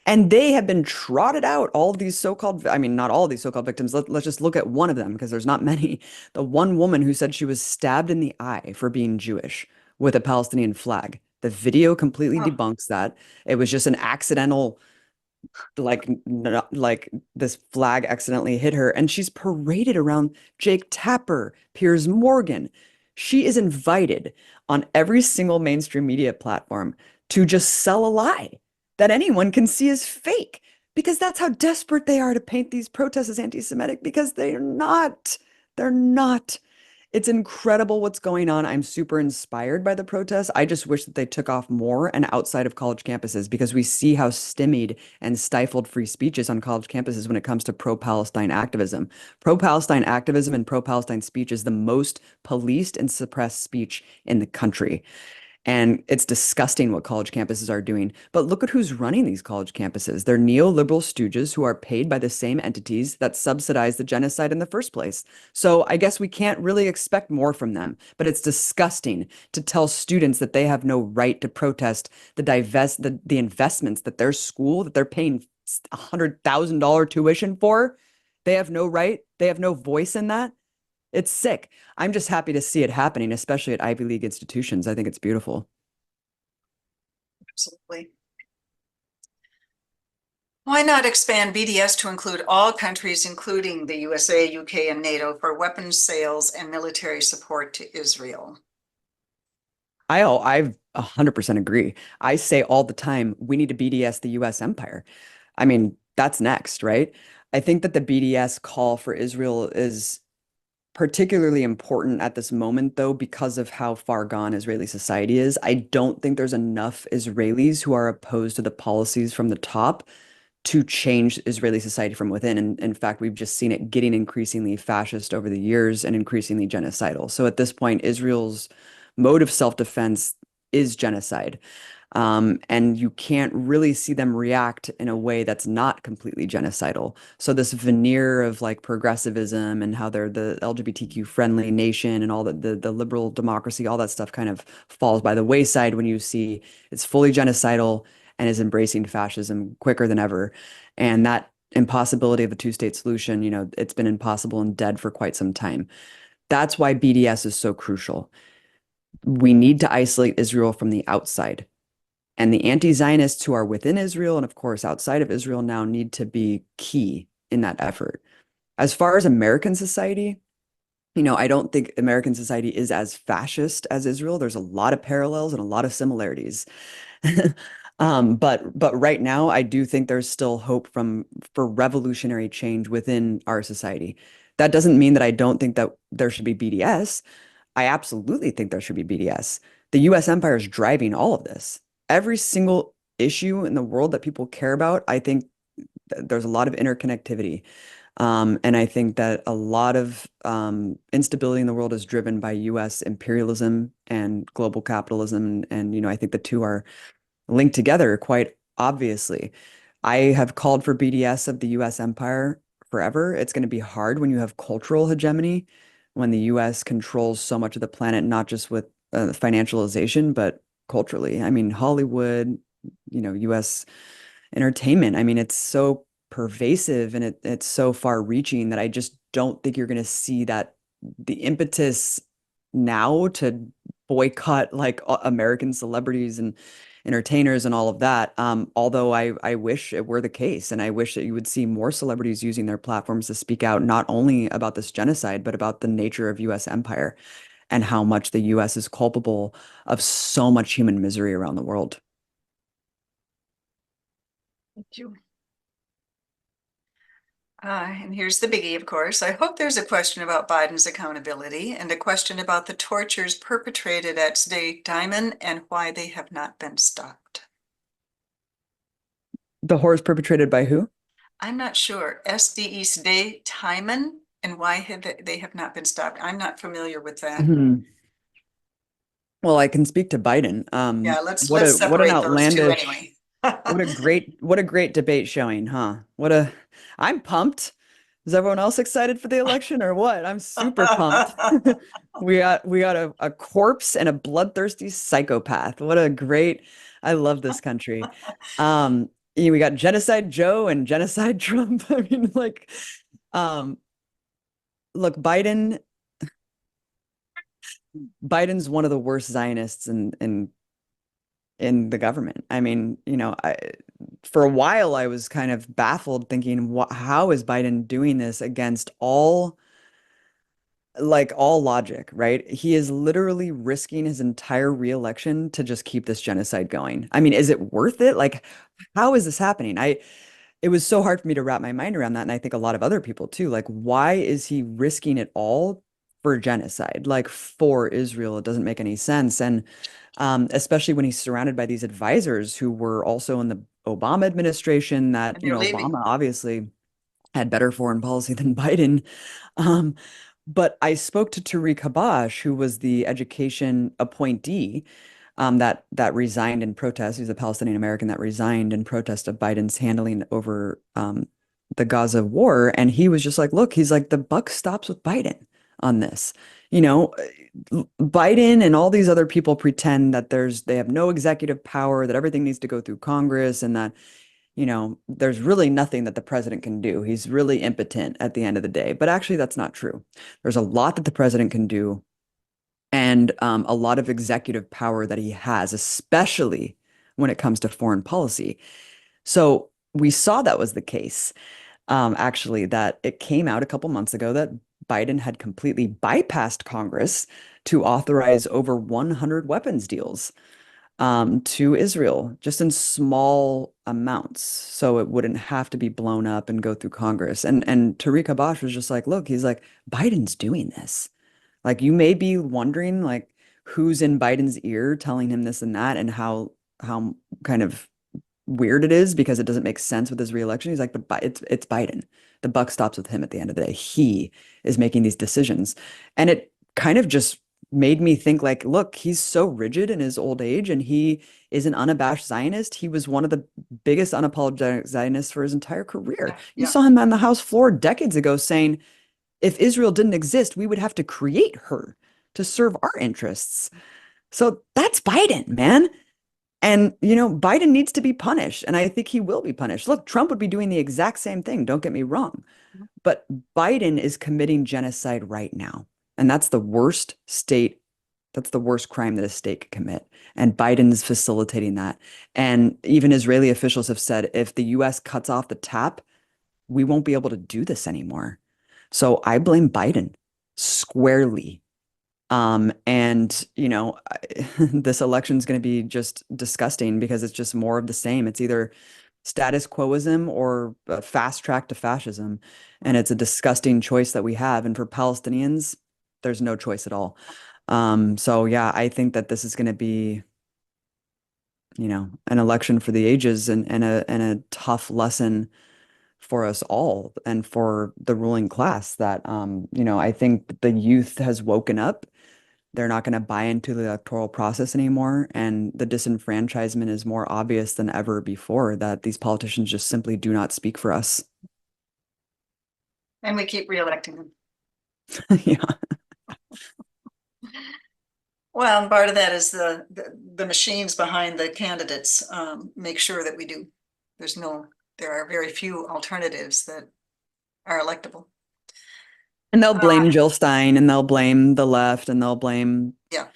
And they have been trotted out, all of these so-called, I mean, not all of these so-called victims. Let's just look at one of them because there's not many. The one woman who said she was stabbed in the eye for being Jewish with a Palestinian flag. The video completely Oh, debunks that. It was just an accidental like this flag accidentally hit her and she's paraded around Jake Tapper, Piers Morgan. She is invited on every single mainstream media platform to just sell a lie that anyone can see as fake because that's how desperate they are to paint these protests as anti-Semitic because they're not. They're not. It's incredible what's going on. I'm super inspired by the protests. I just wish that they took off more and outside of college campuses because we see how stymied and stifled free speech is on college campuses when it comes to pro-Palestine activism. Pro-Palestine activism and pro-Palestine speech is the most policed and suppressed speech in the country. And it's disgusting what college campuses are doing. But look at who's running these college campuses. They're neoliberal stooges who are paid by the same entities that subsidize the genocide in the first place. So I guess we can't really expect more from them. But it's disgusting to tell students that they have no right to protest the investments that their school that they're paying $100,000 tuition for. They have no right. They have no voice in that. It's sick. I'm just happy to see it happening, especially at Ivy League institutions. I think it's beautiful. absolutely. Why not expand BDS to include all countries, including the USA, UK, and NATO, for weapons sales and military support to Israel? I 100% agree. I say all the time, we need to BDS the US empire. I mean, that's next, right? I think that the BDS call for Israel is particularly important at this moment, though, because of how far gone Israeli society is. I don't think there's enough Israelis who are opposed to the policies from the top to change Israeli society from within. And in fact, we've just seen it getting increasingly fascist over the years and increasingly genocidal. So at this point, Israel's mode of self-defense is genocide. And you can't really see them react in a way that's not completely genocidal. So this veneer of like progressivism and how they're the LGBTQ friendly nation and all the liberal democracy, all that stuff kind of falls by the wayside when you see it's fully genocidal and is embracing fascism quicker than ever. And that impossibility of a two-state solution. It's been impossible and dead for quite some time. That's why BDS is so crucial. We need to isolate Israel from the outside. And the anti-Zionists who are within Israel and, of course, outside of Israel now need to be key in that effort. As far as American society, I don't think American society is as fascist as Israel. There's a lot of parallels and a lot of similarities. But right now, I do think there's still hope for revolutionary change within our society. That doesn't mean that I don't think that there should be BDS. I absolutely think there should be BDS. The US empire is driving all of this. Every single issue in the world that people care about, I think there's a lot of interconnectivity. And I think that a lot of instability in the world is driven by US imperialism and global capitalism. And I think the two are linked together quite obviously. I have called for BDS of the US empire forever. It's going to be hard when you have cultural hegemony, when the US controls so much of the planet, not just with financialization, but culturally. I mean, Hollywood, US entertainment. I mean, it's so pervasive and it's so far reaching that I just don't think you're going to see that the impetus now to boycott like American celebrities and entertainers and all of that. Although I wish it were the case, and I wish that you would see more celebrities using their platforms to speak out not only about this genocide, but about the nature of US empire and how much the US is culpable of so much human misery around the world. Thank you. And here's the biggie, of course. I hope there's a question about Biden's accountability and a question about the tortures perpetrated at Sde Diamond and why they have not been stopped. The horrors perpetrated by who? I'm not sure. SDE Sde Diamond and why they have not been stopped. I'm not familiar with that. Mhm. Well, I can speak to Biden. Yeah, let's What an separate those two outlandish, anyway. what a great debate showing, huh? I'm pumped. Is everyone else excited for the election or what? I'm super pumped. We got a corpse and a bloodthirsty psychopath. I love this country. We got Genocide Joe and Genocide Trump. I mean, um, look, Biden's one of the worst Zionists in the government. I mean, for a while I was kind of baffled thinking, how is Biden doing this against all logic, right? He is literally risking his entire reelection to just keep this genocide going. I mean, is it worth it? Like, how is this happening? It was so hard for me to wrap my mind around that. And I think a lot of other people too. Like, why is he risking it all for genocide? Like, for Israel, it doesn't make any sense. And especially when he's surrounded by these advisors who were also in the Obama administration that, And they're leaving. Obama obviously had better foreign policy than Biden. Um, but I spoke to Tariq Habash, who was the education appointee that resigned in protest. He's a Palestinian American that resigned in protest of Biden's handling over the Gaza war. And he was just like, look, he's like, the buck stops with Biden on this. Biden and all these other people pretend that they have no executive power, that everything needs to go through Congress, and that there's really nothing that the president can do. He's really impotent at the end of the day. But actually, that's not true. There's a lot that the president can do and a lot of executive power that he has, especially when it comes to foreign policy. So we saw that was the case, actually, that it came out a couple months ago that Biden had completely bypassed Congress to authorize over 100 weapons deals to Israel, just in small amounts, so it wouldn't have to be blown up and go through Congress. And Tariq Habash was just like, look, he's like, Biden's doing this. Like, you may be wondering, like, who's in Biden's ear telling him this and that, and how kind of weird it is because it doesn't make sense with his reelection. He's like, but it's Biden. The buck stops with him at the end of the day. He is making these decisions, and it kind of just made me think, like, look, he's so rigid in his old age, and he is an unabashed Zionist. He was one of the biggest unapologetic Zionists for his entire career. You Yeah. saw him on the House floor decades ago saying, if Israel didn't exist, we would have to create her to serve our interests. So that's Biden, man. And, Biden needs to be punished, and I think he will be punished. Look, Trump would be doing the exact same thing, don't get me wrong. But Biden is committing genocide right now. And that's the worst crime that a state could commit. And Biden's facilitating that. And even Israeli officials have said if the US cuts off the tap, we won't be able to do this anymore. So I blame Biden squarely. This election is going to be just disgusting because it's just more of the same. It's either status quoism or a fast track to fascism. And it's a disgusting choice that we have. And for Palestinians, there's no choice at all. So yeah, I think that this is going to be, an election for the ages and a tough lesson for us all and for the ruling class that, I think the youth has woken up. They're not going to buy into the electoral process anymore. And the disenfranchisement is more obvious than ever before that these politicians just simply do not speak for us. And we keep reelecting them. Yeah. Well, and part of that is the machines behind the candidates make sure that we do. There are very few alternatives that are electable. And they'll blame Jill Stein and they'll blame the left and they'll blame, Yeah.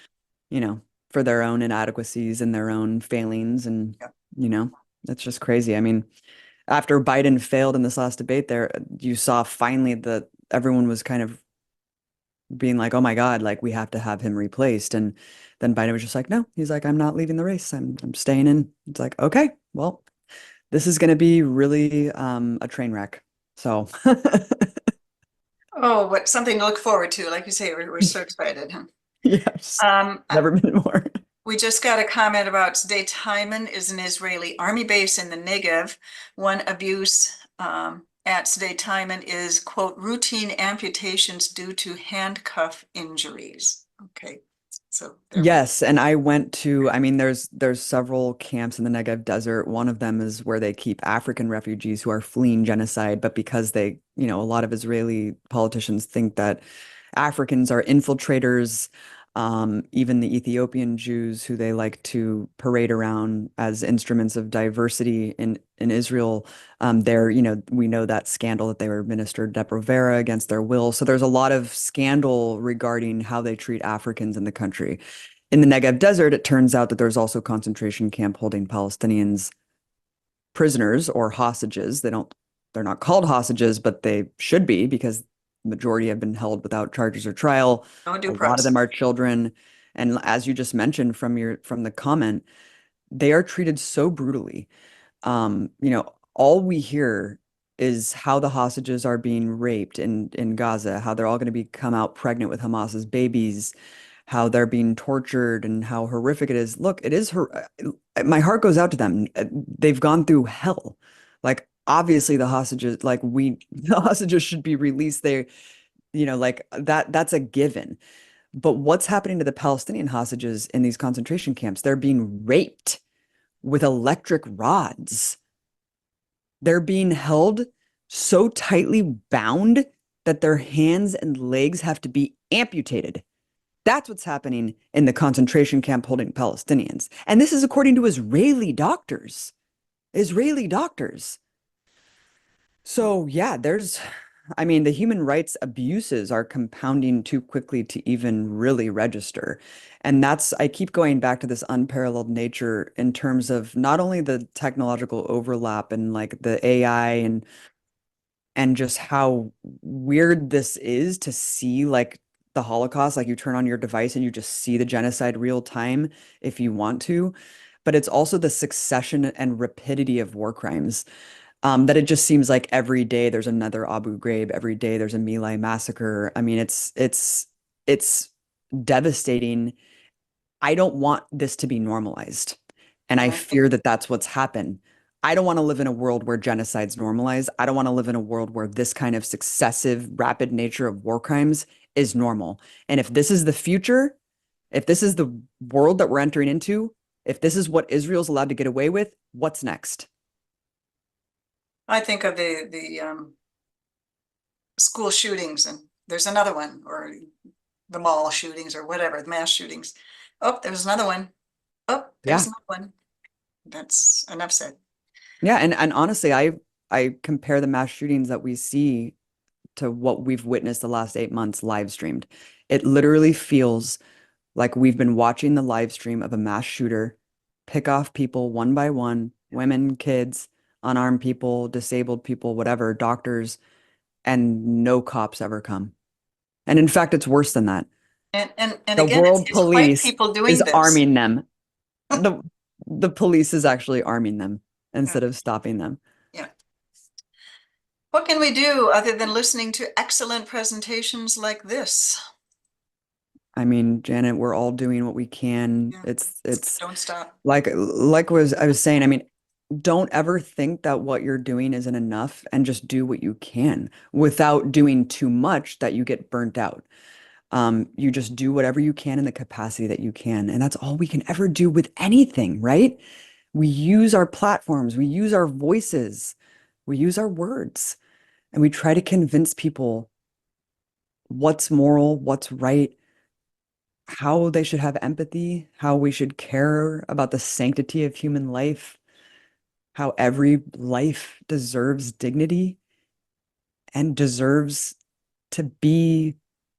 For their own inadequacies and their own failings. And, Yeah. That's just crazy. I mean, after Biden failed in this last debate there, you saw finally that everyone was kind of being like, oh my God, like we have to have him replaced. And then Biden was just like, no, he's like, I'm not leaving the race. I'm staying in. It's like, okay, well, this is going to be really a train wreck. So Oh, what something to look forward to. Like you say, we're so excited. yes, never been more. We just got a comment about Sde Taiman is an Israeli army base in the Negev. One abuse at Sde Taiman is, quote, routine amputations due to handcuff injuries. Okay, so Yes, and I went to, I mean, there's several camps in the Negev desert. One of them is where they keep African refugees who are fleeing genocide, but because a lot of Israeli politicians think that Africans are infiltrators, even the Ethiopian Jews who they like to parade around as instruments of diversity in Israel, we know that scandal that they were administered Depo-Provera against their will. So there's a lot of scandal regarding how they treat Africans in the country. In the Negev desert, it turns out that there's also concentration camp holding Palestinians prisoners or hostages. They're not called hostages, but they should be because the majority have been held without charges or trial. no due A lot of process. them are children. And as you just mentioned from the comment, they are treated so brutally. All we hear is how the hostages are being raped in Gaza, how they're all going to come out pregnant with Hamas's babies, how they're being tortured and how horrific it is. Look, it is her. My heart goes out to them. They've gone through hell. Like obviously the hostages, the hostages should be released. Like that's a given. But what's happening to the Palestinian hostages in these concentration camps? They're being raped with electric rods. They're being held so tightly bound that their hands and legs have to be amputated. That's what's happening in the concentration camp holding Palestinians. And this is according to Israeli doctors. Israeli doctors. So, yeah, the human rights abuses are compounding too quickly to even really register. And I keep going back to this unparalleled nature in terms of not only the technological overlap and like the AI and just how weird this is to see like the Holocaust, like you turn on your device and you just see the genocide real time if you want to. But it's also the succession and rapidity of war crimes. That it just seems like every day there's another Abu Ghraib, every day there's a My Lai massacre. I mean, it's devastating. I don't want this to be normalized, and I fear that that's what's happened. I don't want to live in a world where genocide's normalized. I don't want to live in a world where this kind of successive, rapid nature of war crimes is normal. And if this is the future, if this is the world that we're entering into, if this is what Israel's allowed to get away with, what's next? I think of the school shootings, and there's another one, or the mall shootings, or whatever, the mass shootings. Oh, there's another one. Oh, there's Yeah. another one. That's enough said. Yeah, and honestly, I compare the mass shootings that we see to what we've witnessed the last 8 months live streamed. It literally feels like we've been watching the live stream of a mass shooter pick off people one by one, women, kids, unarmed people, disabled people, whatever, doctors, and no cops ever come. And in fact, it's worse than that. And The again, world it's white police people is doing this. arming them. The the police is actually arming them Yeah. instead of stopping them. Yeah. What can we do other than listening to excellent presentations like this? I mean, Janet, we're all doing what we can. Yeah. It's Don't stop. like was I was saying, I mean, don't ever think that what you're doing isn't enough and just do what you can without doing too much that you get burnt out. You just do whatever you can in the capacity that you can. And that's all we can ever do with anything, right? We use our platforms, we use our voices, we use our words, and we try to convince people what's moral, what's right, how they should have empathy, how we should care about the sanctity of human life, how every life deserves dignity and deserves to be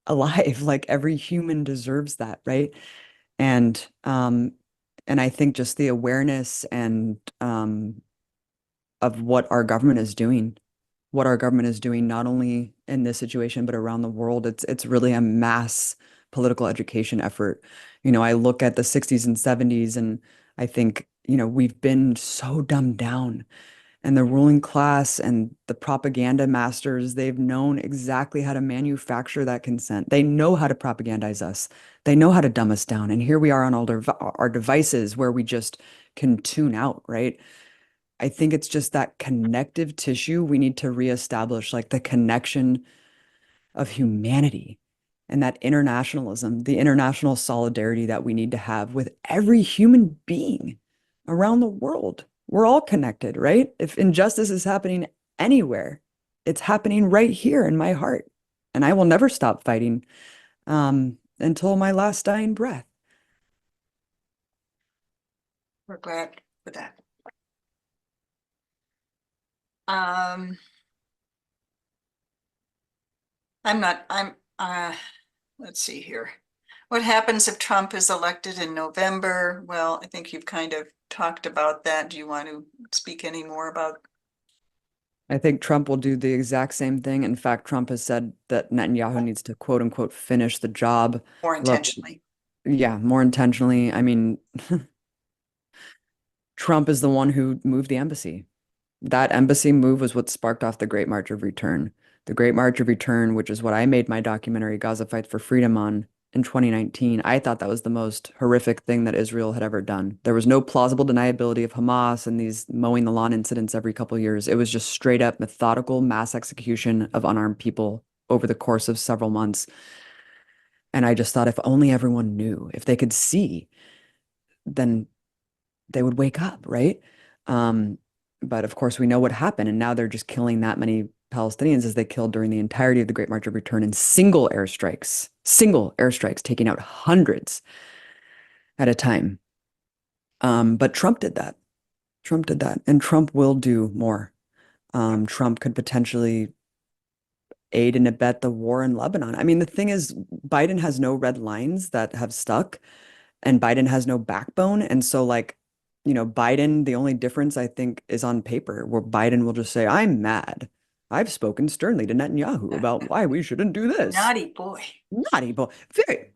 alive. Like every human deserves that, right? And and I think just the awareness and of what our government is doing, not only in this situation, but around the world. It's really a mass political education effort. You know, I look at the 60s and 70s and I think, you know, we've been so dumbed down and the ruling class and the propaganda masters, they've known exactly how to manufacture that consent. They know how to propagandize us. They know how to dumb us down. And here we are on all our devices where we just can tune out, right? I think it's just that connective tissue we need to reestablish, like the connection of humanity and that internationalism, the international solidarity that we need to have with every human being around the world. We're all connected, right? If injustice is happening anywhere, it's happening right here in my heart. And I will never stop fighting until my last dying breath. We're glad for that. Um, let's see here. What happens if Trump is elected in November? Well, I think you've kind of talked about that. Do you want to speak any more about? I think Trump will do the exact same thing. In fact, Trump has said that Netanyahu needs to quote unquote finish the job. More Look, intentionally? yeah, more intentionally. I mean, Trump is the one who moved the embassy. That embassy move was what sparked off the Great March of Return. The Great March of Return, which is what I made my documentary Gaza Fights for Freedom on in 2019. I thought that was the most horrific thing that Israel had ever done. There was no plausible deniability of Hamas and these mowing the lawn incidents every couple of years. It was just straight up methodical mass execution of unarmed people over the course of several months. And I just thought if only everyone knew, if they could see, then they would wake up, right? Um, but of course, we know what happened, and now they're just killing that many Palestinians as they killed during the entirety of the Great March of Return in single airstrikes, taking out hundreds at a time. But Trump did that. Trump did that, and Trump will do more. Trump could potentially aid and abet the war in Lebanon. I mean, the thing is, Biden has no red lines that have stuck. And Biden has no backbone. And so, like, you know, Biden, the only difference I think is on paper, where Biden will just say, I'm mad. I've spoken sternly to Netanyahu about why we shouldn't do this. Naughty boy. Naughty boy. Very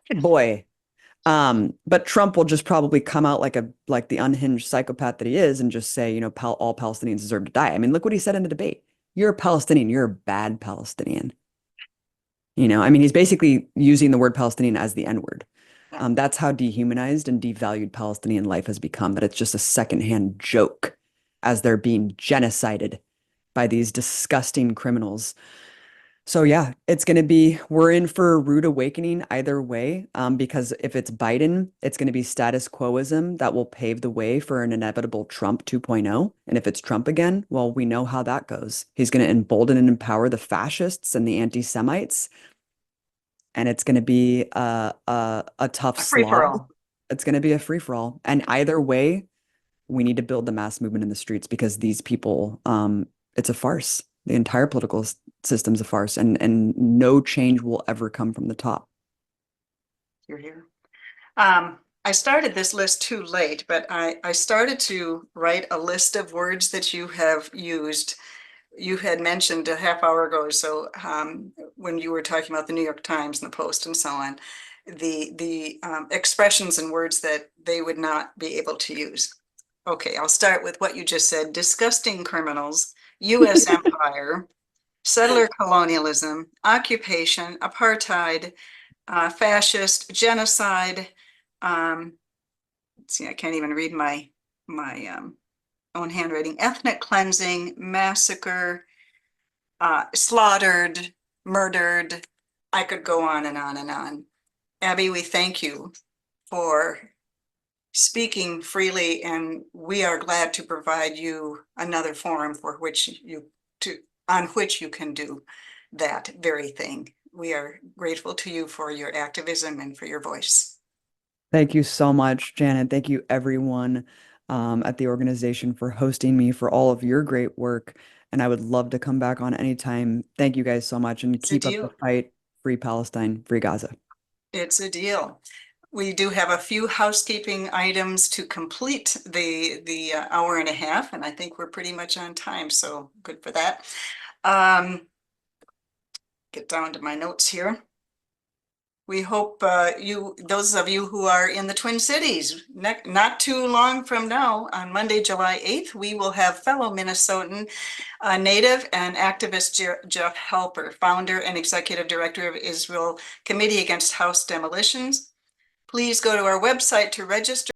good boy. But Trump will just probably come out like the unhinged psychopath that he is and just say, you know, all Palestinians deserve to die. I mean, look what he said in the debate. You're a Palestinian, you're a bad Palestinian. You know, I mean, he's basically using the word Palestinian as the N-word. Yeah. That's how dehumanized and devalued Palestinian life has become, that it's just a secondhand joke as they're being genocided by these disgusting criminals. So yeah, we're in for a rude awakening either way, because if it's Biden, it's going to be status quoism that will pave the way for an inevitable Trump 2.0. And if it's Trump again, well, we know how that goes. He's going to embolden and empower the fascists and the anti-Semites, and it's going to be a tough A free for slog. all. It's going to be a free for all. And either way, we need to build the mass movement in the streets because these people, it's a farce. The entire political system's a farce, and no change will ever come from the top. You're here. I started this list too late, but I started to write a list of words that you have used. You had mentioned a half hour ago or so, when you were talking about the New York Times and the Post and so on, the expressions and words that they would not be able to use. Okay, I'll start with what you just said. Disgusting criminals, U.S. empire, settler colonialism, occupation, apartheid, fascist, genocide. Let's see, I can't even read my own handwriting. Ethnic cleansing, massacre, slaughtered, murdered. I could go on and on and on. Abby, we thank you for speaking freely, and we are glad to provide you another forum on which you can do that very thing. We are grateful to you for your activism and for your voice. Thank you so much, Janet. Thank you, everyone, at the organization for hosting me, for all of your great work. And I would love to come back on anytime. Thank you guys so much, and It's a keep up the deal. fight. Free Palestine, free Gaza. It's a deal. We do have a few housekeeping items to complete the hour and a half, and I think we're pretty much on time, so good for that. Get down to my notes here. We hope those of you who are in the Twin Cities, not too long from now, on Monday, July 8th, we will have fellow Minnesotan native and activist Jeff Halper, founder and executive director of Israel Committee Against House Demolitions. Please go to our website to register.